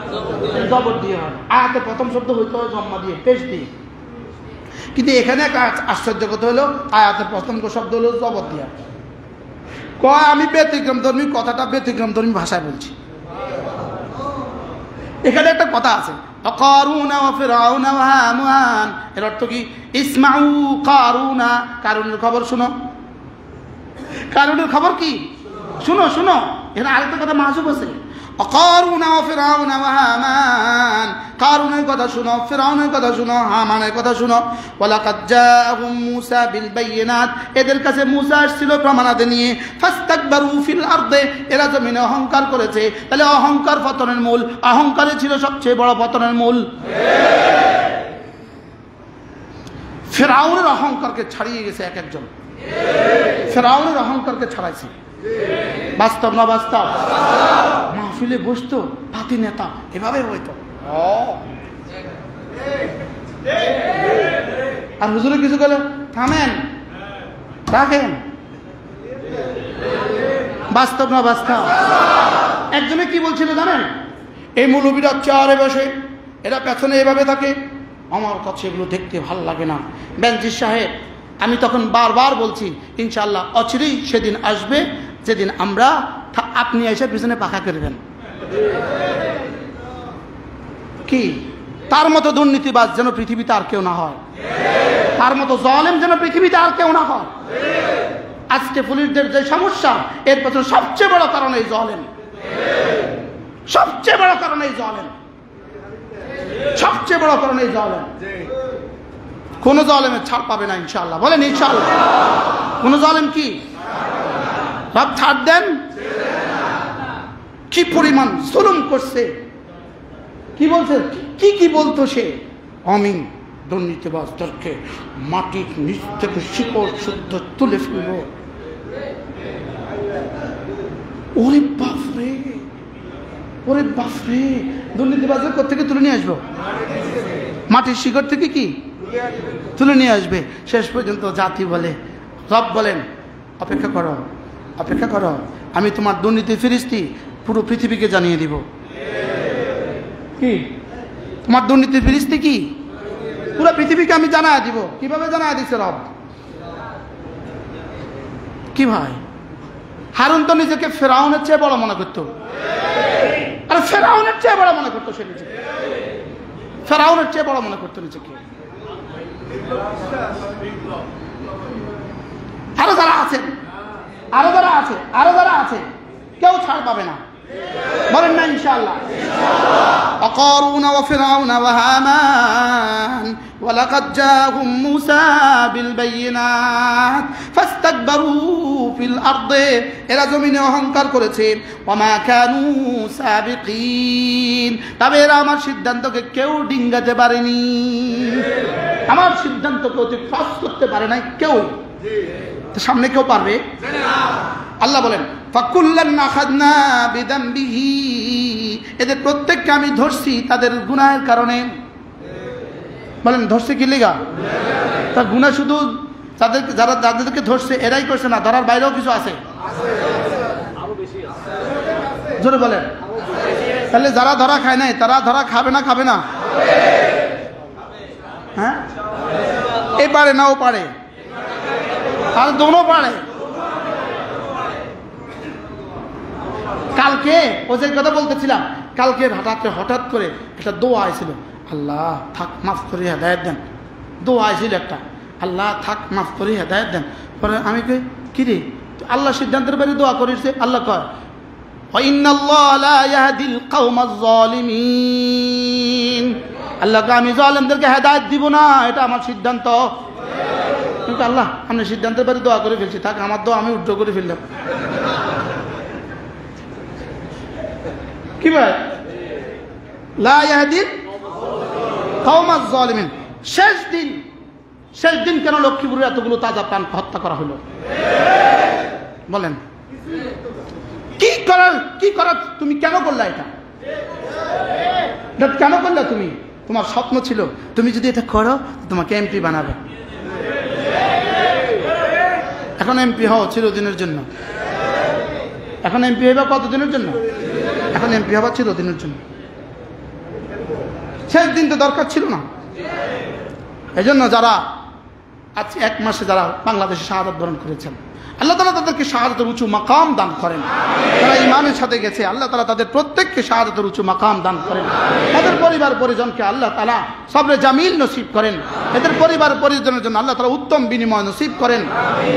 জবর দিয়ে হয়। আয়াতের প্রথম শব্দ হইতে হয় জম্মা দিয়ে, পেশ দিয়ে। কিন্তু এখানে একটা আশ্চর্য কথা হলো আয়াতের প্রথম শব্দ হলো জবর দিয়া। কয় আমি ব্যতিক্রম ধর্মী, কথাটা ব্যতিক্রম ধর্মী ভাষায় বলছি। এখানে একটা কথা আছে কারুনা ওয়া ফিরআউনা ওয়া হামান, এর অর্থ কি? ইসমাউ কারুনা, কারুনের খবর শুনো। কারুনের খবর কি? শুনো শুনো। এখানে আরেকটা কথা মাহজুব আছে, কারুনা ওয়া ফিরআউনা ওয়া হামান। কারুনের কথা শুনো, ফিরআউনের কথা শুনো, হামানের কথা শুনো। ওয়ালাকাদ জাআহুম মূসা বিল বাইয়িনাত, এদের কাছে মূসা আসছিল প্রমাণাদি নিয়ে। ফাস্তাকবারু ফিল আরদে, এরা জমিনে অহংকার করেছে। তাহলে অহংকার পতনের মূল, অহংকারে ছিল সবচেয়ে বড় পতনের মূল। ফিরআউনের অহংকারকে ছাড়িয়ে গেছে এক একজন। ফিরআউনের অহংকারকে ছাড়াইছে। বাস্তব না বাস্তব? মাহফিলে বসতো পাতি নেতা, এভাবে হইতো। আর হুজুরে কিছু বলে থামেন, রাখেন। বাস্তব না বাস্তব? একজনে কি বলছিল জানেন? এই মৌলবীরা চেয়ারে বসে, এরা পেছনে এভাবে থাকে, আমার কাছে এগুলো দেখতে ভাল লাগে না। বেনজির সাহেব, আমি তখন বারবার বলছি ইনশাআল্লাহ অচিরেই সেদিন আসবে যেদিন আমরা আপনি এসে পিছনে পাখা করবেন। কি তার মতো দুর্নীতিবাজ যেন পৃথিবীতে আর কেউ না হয়, তার মতো জালেম যেন পৃথিবীতে আর কেউ না হয়। আজকে পুলিশদের যে সমস্যা, এর পেছনে সবচেয়ে বড় কারণ এই জালেম। সবচেয়ে বড় কারণ এই জালেম, সবচেয়ে বড় কারণ এই জালেম। কোন জালেমের ছাড় পাবে না ইনশাআল্লাহ। বলেন ইনশাআল্লাহ। কোন জালেম কি সব ছাড় দেন? কি পরিমাণ জুলুম করছে, কি বলছে, কি বলতো সে? আমি দুর্নীতিবাজদেরকে মাটির নিচ থেকে শিকড় শুদ্ধ তুলে ফেলব। ওরে বাপরে, ওরে বাপরে, দুর্নীতিবাজদের কোথা থেকে তুলে নিয়ে আসবো? মাটির শিকড় থেকে কি তুলে নিয়ে আসবে? শেষ পর্যন্ত জাতি বলে, রব বলেন অপেক্ষা করো, অপেক্ষা করো, আমি তোমার দুর্নীতির ফিরিস্তি পুরো পৃথিবীকে জানিয়ে দিব। কি তোমার দুর্নীতির ফিরিস্তি কি? পুরো পৃথিবীকে আমি জানায় দিব। কিভাবে জানায় দিচ্ছে রব? কি ভাই, হারুন তো নিজেকে ফেরাউনের চেয়ে বড় মনে করতো। আরে ফেরাউনের চেয়ে বড় মনে করতো সে নিজেকে, ফেরাউনের চেয়ে বড় মনে করতো নিজেকে। আরো যারা আছেন, আরো যারা আছে, আরো যারা আছে, কেউ ছাড় পাবে না। বলেন না ইনশাআল্লাহ। وقارون وفرعون وهامان ওয়ালাকাদ জাআহুম মূসা বিল বাইয়িনাত ফাস্তাকবারু ফিল আরদি, এরা জমিনে অহংকার করেছে। ওয়ামা কানু সাবিকিন, তবে এরা আমার সিদ্ধান্তকে কেউ ডিঙ্গাতে পারেনি, আমার সিদ্ধান্তকে অতি ক্রস করতে পারে নাই কেউ। তো সামনে কেউ পারবে? আল্লাহ বলেন ফাকুল্লান আখাযনা বিযামবিহি, এদের প্রত্যেককে আমি ধরছি তাদের গুনাহের কারণে। বলেন ধরছে কি লিগা? তা গুনাহ শুধু যাদেরকে ধরছে এরাই করছে না, ধরার বাইরেও কিছু আছে, জোরে বলেন। তাহলে যারা ধরা খায় নাই তারা ধরা খাবে না? খাবে না? হ্যাঁ, এ পারে না ও পারে, আর দোনো পারে। কালকে ও যে কথা বলতেছিলাম, কালকে হঠাৎ করে একটা দোয়া আইছিল, আল্লাহ থাক মাফ করে হেদায়েত দেন। দোয়া আইছিল একটা, আল্লাহ থাক মাফ করে হেদায়েত দেন। পরে আমি কই কি রে, আল্লাহ সিদ্ধান্তের বাইরে দোয়া করিস? আল্লাহ কয় ইন্নাল্লাহ লা ইয়াহদিল কওমাজ যালিমিন, আল্লাহ আমি জালেমদেরকে হেদায়েত দিব না, এটা আমার সিদ্ধান্ত। কিন্তু আল্লাহ আমি সিদ্ধান্তের বাইরে দোয়া করে ফেলছি, থাক আমার দোয়া আমি উদ্ধ করে ফেললাম। কি ভাই, লা ইয়াহদিল কওমাজ যালিমিন। শেষ দিন কেন লক্ষ্মীপুরে এতগুলো তাজা প্রাণ হত্যা করা হলো? বলেন কি করার তুমি কেন করলা? এটা কেন করলা তুমি? তোমার স্বপ্ন ছিল তুমি যদি এটা করো তোমাকে এমপি বানাবে। এখন এমপি হও চিরদিনের জন্য। এখন এমপি হইবা কতদিনের জন্য? এখন এমপি হবা চিরদিনের জন্য। শেষ দিন তো দরকার ছিল না। এই জন্য যারা আজ 1 মাসে যারা বাংলাদেশে শাহাদাত বরণ করেছেন, আল্লাহ তাআলা তাদেরকে শাহাদাতের উঁচু মাকাম দান করেন। যারা ঈমানের সাথে গেছে আল্লাহ তাআলা তাদের প্রত্যেককে শাহাদাতের উঁচু মাকাম দান করেন। তাদের পরিবার পরিজনকে আল্লাহ তাআলা সবরে জামিল নসিব করেন। এদের পরিবার পরিজনের জন্য আল্লাহ তাআলা উত্তম বিনিময় নসিব করেন।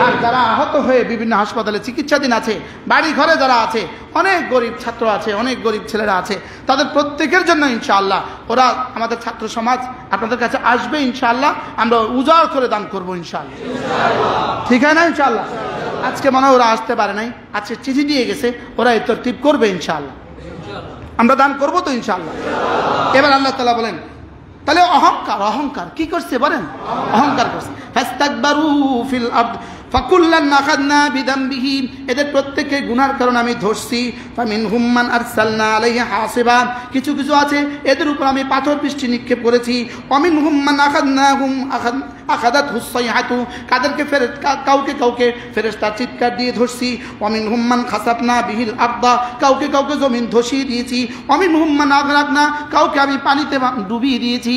আর যারা আহত হয়ে বিভিন্ন হাসপাতালে চিকিৎসাধীন আছে, বাড়ি ঘরে যারা আছে, অনেক গরিব ছাত্র আছে, অনেক গরিব ছেলেরা আছে, তাদের প্রত্যেকের জন্য ইনশাআল্লাহ ওরা আমাদের ছাত্র সমাজ আপনাদের কাছে আসবে ইনশাআল্লাহ, আমরা উজাড় করে দান করবো ইনশাআল্লাহ। ঠিক আছে না? ইনশাআল্লাহ আজকে মনে হয় ওরা আসতে পারে নাই, আজকে চিঠি দিয়ে গেছে, ওরা এই তরতিব করবে ইনশাআল্লাহ, আমরা দান করবো তো ইনশাআল্লাহ। এবার আল্লাহ তাআলা বলেন তাহলে অহংকার কি করছে বলেন? অহংকার করছে। ফাস্তাকবারু ফিল আরদ ফাকুল্লান আখাযনা বিযামবিহি, এদের প্রত্যেককে গুনার কারণে আমি ধরছি। ফামিনহুম মান আরসালনা আলাইহি হাসিবা, কিছু আছে এদের উপর আমি পাথর বৃষ্টি নিক্ষেপ করেছি। ওয়ামিনহুম মান আখাযনাহুম আখাদাতহুস সাইহাতু, কাউকে ফেরেশতা চিৎকার দিয়ে ধরছি। ওয়ামিনহুম মান খাসাফনা বিহিল আরদা, কাউকে জমিন ধসিয়ে দিয়েছি। ওয়ামিনহুম মান আগরাকনা, কাউকে আমি পানিতে ডুবিয়ে দিয়েছি,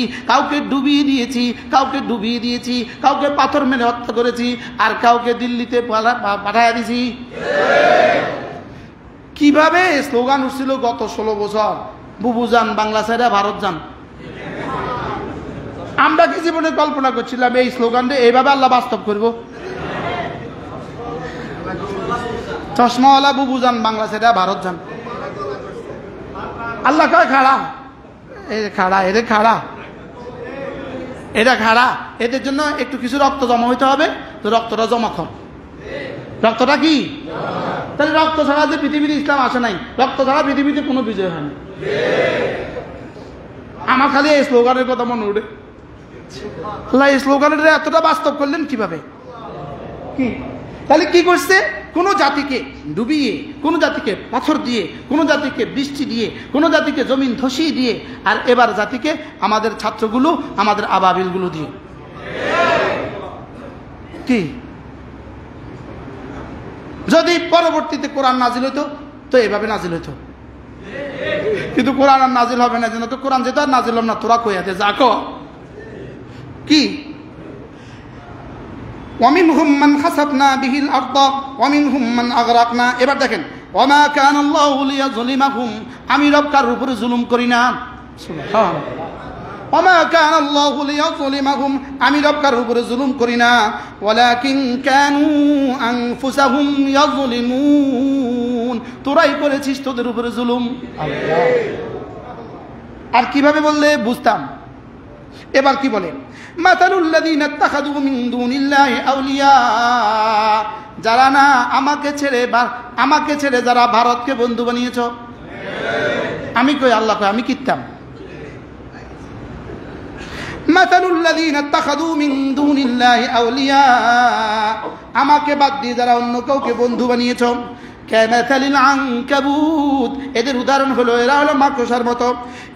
কাউকে পাথর মেরে হত্যা করেছি, আর কাউকে দিল্লিতে পাঠাইয়া দিছি। কিভাবে স্লোগান উঠছিল গত 16 বছর, বুবু যান বাংলা ছেড়ে ভারত যান। আমরা কি জীবনে কল্পনা করছিলাম এই স্লোগানটা এইভাবে আল্লাহ বাস্তব করব? চশমাওয়ালা বুবু যান বাংলা ছেড়ে ভারত যান। আল্লাহ কয় খাড়া, এটা খাড়া, এদের জন্য একটু কিছু রক্ত জমা হইতে হবে, তো রক্তটা জমা কর। রক্তটা কি? তাহলে রক্ত ছাড়া যে পৃথিবীতে ইসলাম আসে নাই, রক্ত ছাড়া পৃথিবীতে কোনো বিজয় হয় না। আমার খালি এই স্লোগানের কথা মনে উঠে। আল্লাহ এই স্লোগানের এতটা বাস্তব করলেন কিভাবে? কি তাহলে কি করছে? কোন জাতিকে ডুবিয়ে, কোন জাতিকে পাথর দিয়ে, কোন জাতিকে বৃষ্টি দিয়ে, কোন জাতিকে জমিন ধসিয়ে দিয়ে, আর এবার জাতিকে আমাদের ছাত্রগুলো, আমাদের আবাবিলগুলো দিয়ে। কি যদি পরবর্তীতে কোরআন নাজিল হইতো তো এভাবে নাজিল হইতো, কিন্তু কোরআন আর নাজিল হবে না। যেন তো কোরআন যেটা আর নাজিল হবে না, তোরা কইয়াতে যা কো কি ওয়ামিনহুম মান খাসাফনা বিহিল আরদা ওয়ামিনহুম মান আগরাকনা। এবার দেখেন ওয়ামা কানাল্লাহু লিয়াযলিমাহুম, আমি রব কার উপরে জুলুম করি না। সুবহানাল্লাহ, ওয়ামা কানাল্লাহু লিয়াযলিমাহুম, আমি রব কার উপরে জুলুম করি না। ওয়ালাকিন কানু আনফুসাহুম ইয়াযলিমুন, তোরাই করেছিস তোদের উপরে জুলুম। আল্লাহ, আর কিভাবে বললে বুঝতাম? এবার কি বলে, মাতালুল লাযীনা ইত্তাখাযু মিন দুনিল্লাহি আউলিয়া, যারা না আমাকে ছেড়ে যারা ভারতকে বন্ধু বানিয়েছো। আমি কই আল্লাহ কই আমি কিতাম। মাতালুল লাযীনা ইত্তাখাযু মিন দুনিল্লাহি আউলিয়া, আমাকে বাদ দিয়ে যারা অন্য কাউকে বন্ধু বানিয়েছো, কামাতালিল আনকাবুত, এদের উদাহরণ হলো এরা হলো মাকড়সার মতো।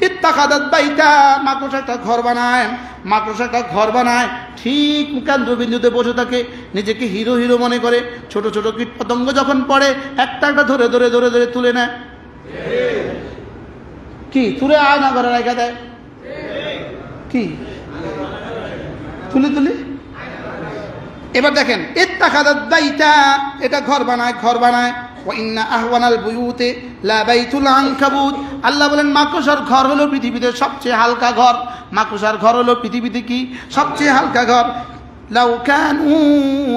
ইত্তাখাযাত বাইতা, মাকড়সা একটা ঘর বানায়, ঠিক কেন্দ্রবিন্দুতে বসে থাকে, নিজেকে হিরো মনে করে। ছোট ছোট কীট পতঙ্গ যখন পড়ে একটা ধরে তুলে নেয়, কি তুলে আয়না ঘরে রেখে দেয়, কি তুলে। এবার দেখেন, ইত্তাখাযাত বাইতা, এটা ঘর বানায়। ওয়া ইন্না আহওয়ানাল বুয়ুতি লা বাইতুল আনকাবুত, আল্লাহ বলেন মাকড়সার ঘর হলো পৃথিবীতে সবচেয়ে হালকা ঘর। মাকড়সার ঘর হলো পৃথিবীতে কি সবচেয়ে হালকা ঘর। লাউ কানু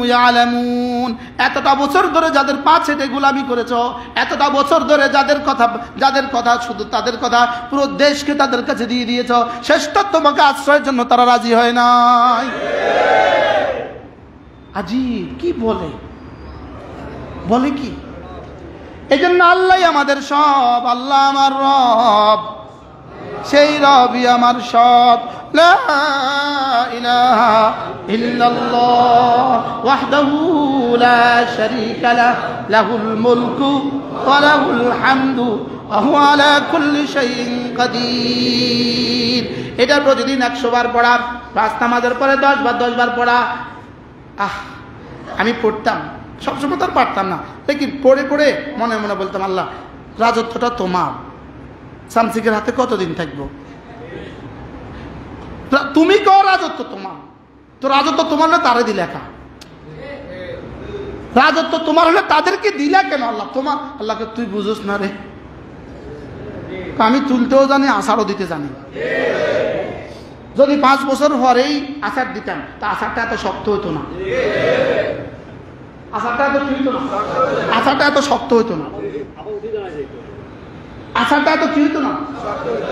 ইয়ালামুন, এতটা বছর ধরে যাদের পা ছেটে গোলামি করেছো, এতটা বছর ধরে যাদের কথা শুধু তাদের কথা পুরো দেশকে তাদের কাছে দিয়ে দিয়েছো, শেষটা তোমাকে আশ্রয়ের জন্য তারা রাজি হয় নাই। আজিব, কি বলে কি? এই জন্য আল্লাহ আমাদের সব, আল্লাহ আমার রব, সেই রবই আমার সব। লা ইলাহা ইল্লাল্লাহ ওয়াহদাহু লা শারীকা লাহু, লাহুল মুলকু ওয়া লাহুল হামদু ওয়া হুয়া আলা কুল্লি শাইইন কাদির। এটা প্রতিদিন 100 বার পড়া, 5 নামাজের পরে 10 বার পড়া। আমি পড়তাম, সবসময় তো আর পারতাম না, লেকিন পড়ে মনে মনে বলতাম, আল্লাহ রাজত্বটা তোমার, সামসিকের হাতে কতদিন থাকবো? তুমি কও রাজত্ব তোমার, তো রাজত্ব তোমার হলে তারে দিলে একা, রাজত্ব তোমার হলে তাদেরকে দিলা কেন? আল্লাহকে তুই বুঝোস না রে। আমি তুলতেও জানি, আষাঢ়ও দিতে জানি। যদি 5 বছর পরেই আষাঢ় দিতাম, তা আষাঢ়টা এত শক্ত হতো না, আষাঢ়টা এত শক্ত হতো না, আষাঢ়টা এত কি হতো না,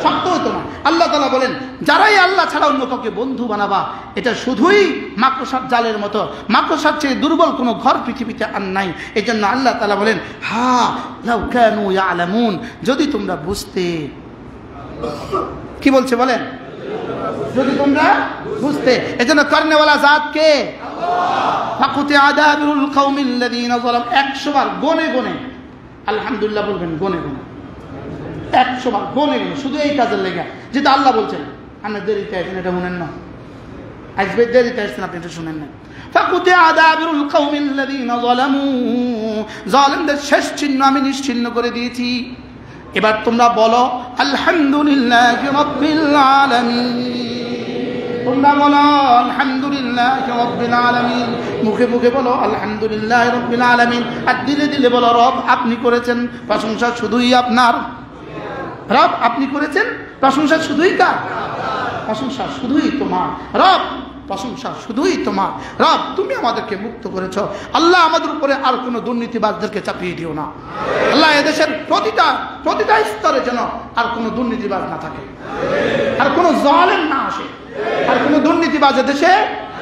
শক্ত হতো না। আল্লাহ তাআলা বলেন, যারাই আল্লাহ ছাড়া অন্য কাউকে বন্ধু বানাবা, এটা শুধুই মাকড়সার জালের মতো। মাকড়সার চেয়ে দুর্বল কোনো ঘর পৃথিবীতে আর নাই। এই জন্য আল্লাহ তাআলা বলেন, লাউ কানু ইয়ালামুন, যদি তোমরা বুঝতে। কি বলছে বলেন? যদি তোমরা বুঝতে। এজন্য করনেওয়ালা জাত কে? ফাকুতি আদাবিরুল কওমিল্লাযীনা যালামু, 100 বার গনে আলহামদুলিল্লাহ বলবেন, গনে 100 বার গনে, শুধু এই কাজের লেগে, যেটা আল্লাহ বলছেন। আপনি দেরিতে আসেন, এটা শুনেন না, আসবে দেরিতে আসছেন, আপনি এটা শুনেন না। ফাকুতি আদাবিরুল কওমিল্লাযীনা যালামু, জালিমদের শেষ চিহ্ন আমি নিশ্চিহ্ন করে দিয়েছি। এবার তোমরা বলো আলহামদুলিল্লাহি রাব্বিল আলামিন। তোমরা বলো আলহামদুলিল্লাহি রাব্বিল আলামিন, মুখে বলো আলহামদুলিল্লাহি রাব্বিল আলামিন, আর দিলে বলো রব আপনি করেছেন, প্রশংসা শুধুই আপনার। রব আপনি করেছেন, প্রশংসা শুধুই কার? প্রশংসা শুধুই তোমার রব, প্রশংসা শুধুই তোমার রব। তুমি আমাদেরকে মুক্ত করেছো আল্লাহ, আমাদের উপরে আর কোনো দুর্নীতিবাজদেরকে চাপিয়ে দিও না আল্লাহ। এদেশের প্রতিটা স্তরে যেন আর কোনো দুর্নীতিবাজ না থাকে, আর কোনো জালেম না আসে, আর কোনো দুর্নীতিবাজ দেশে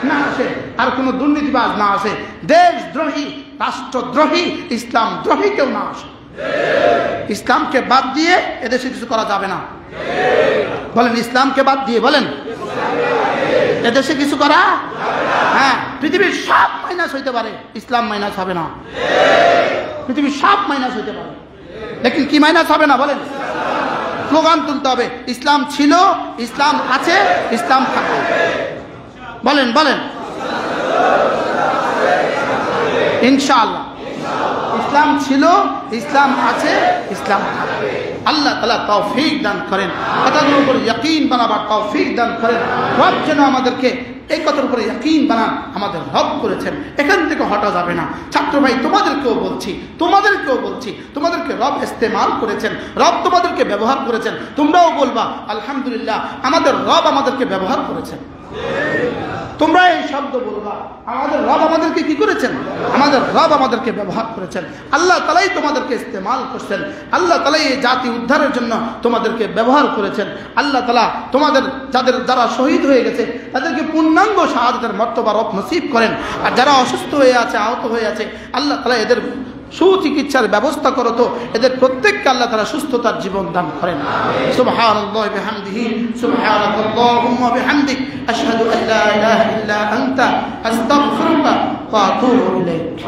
না আসে, আর কোনো দুর্নীতিবাজ না আসে। দেশদ্রোহী, রাষ্ট্রদ্রোহী, ইসলাম দ্রোহী কেউ না আসে। ইসলামকে বাদ দিয়ে এদেশে কিছু করা যাবে না। বলেন ইসলামকে বাদ দিয়ে, বলেন এদেশে কিছু করা। হ্যাঁ, পৃথিবীর সব মাইনাস হইতে পারে, ইসলাম মাইনাস হবে না। পৃথিবীর সব মাইনাস হইতে পারে, লেকিন কি মাইনাস হবে না? বলেন, স্লোগান তুলতে হবে, ইসলাম ছিল, ইসলাম আছে, ইসলাম থাকবে। বলেন ইনশাআল্লাহ, ইসলাম ছিল, ইসলাম আছে, ইসলাম থাকবে। আল্লাহ তাআলা তৌফিক দান করেন, কথাগুলোর উপর ইয়াকিন বানাবার তৌফিক দান করেন। রব যেন আমাদেরকে এই কথার উপরে ইয়াকিন বানান, আমাদের রব করেছেন, এখান থেকে হটা যাবে না। ছাত্র ভাই তোমাদেরকেও বলছি, তোমাদেরকে রব ইস্তেমাল করেছেন, রব তোমাদেরকে ব্যবহার করেছেন। তোমরাও বলবা আলহামদুলিল্লাহ, আমাদের রব আমাদেরকে ব্যবহার করেছেন। তোমরা এই শব্দ বলবা। আমাদের রব আমাদেরকে কি করেছেন? আমাদের রব আমাদেরকে ব্যবহার করেছেন। আল্লাহ তাআলাই তোমাদেরকে ইস্তেমাল করছেন। আল্লাহ তাআলাই এই জাতি উদ্ধারের জন্য তোমাদেরকে ব্যবহার করেছেন। আল্লাহ তাআলা তোমাদের যারা শহীদ হয়ে গেছে তাদেরকে পূর্ণাঙ্গ শাহাদাতের মর্তবা রব নসিব করেন। আর যারা অসুস্থ হয়ে আছে, আহত হয়ে আছে, আল্লাহ তাআলা এদের সুচিকিৎসার ব্যবস্থা করো, তো এদের প্রত্যেককে আল্লাহ তাআলা সুস্থতার জীবন দান করেন। সুবহানাল্লাহি বিহামদিহি সুবহানাকাল্লাহুম্মা বিহামদিক আশহাদু আল্লা ইলাহা ইল্লা আনতা আস্তাগফিরুকা ওয়া আতুবু ইলাইক।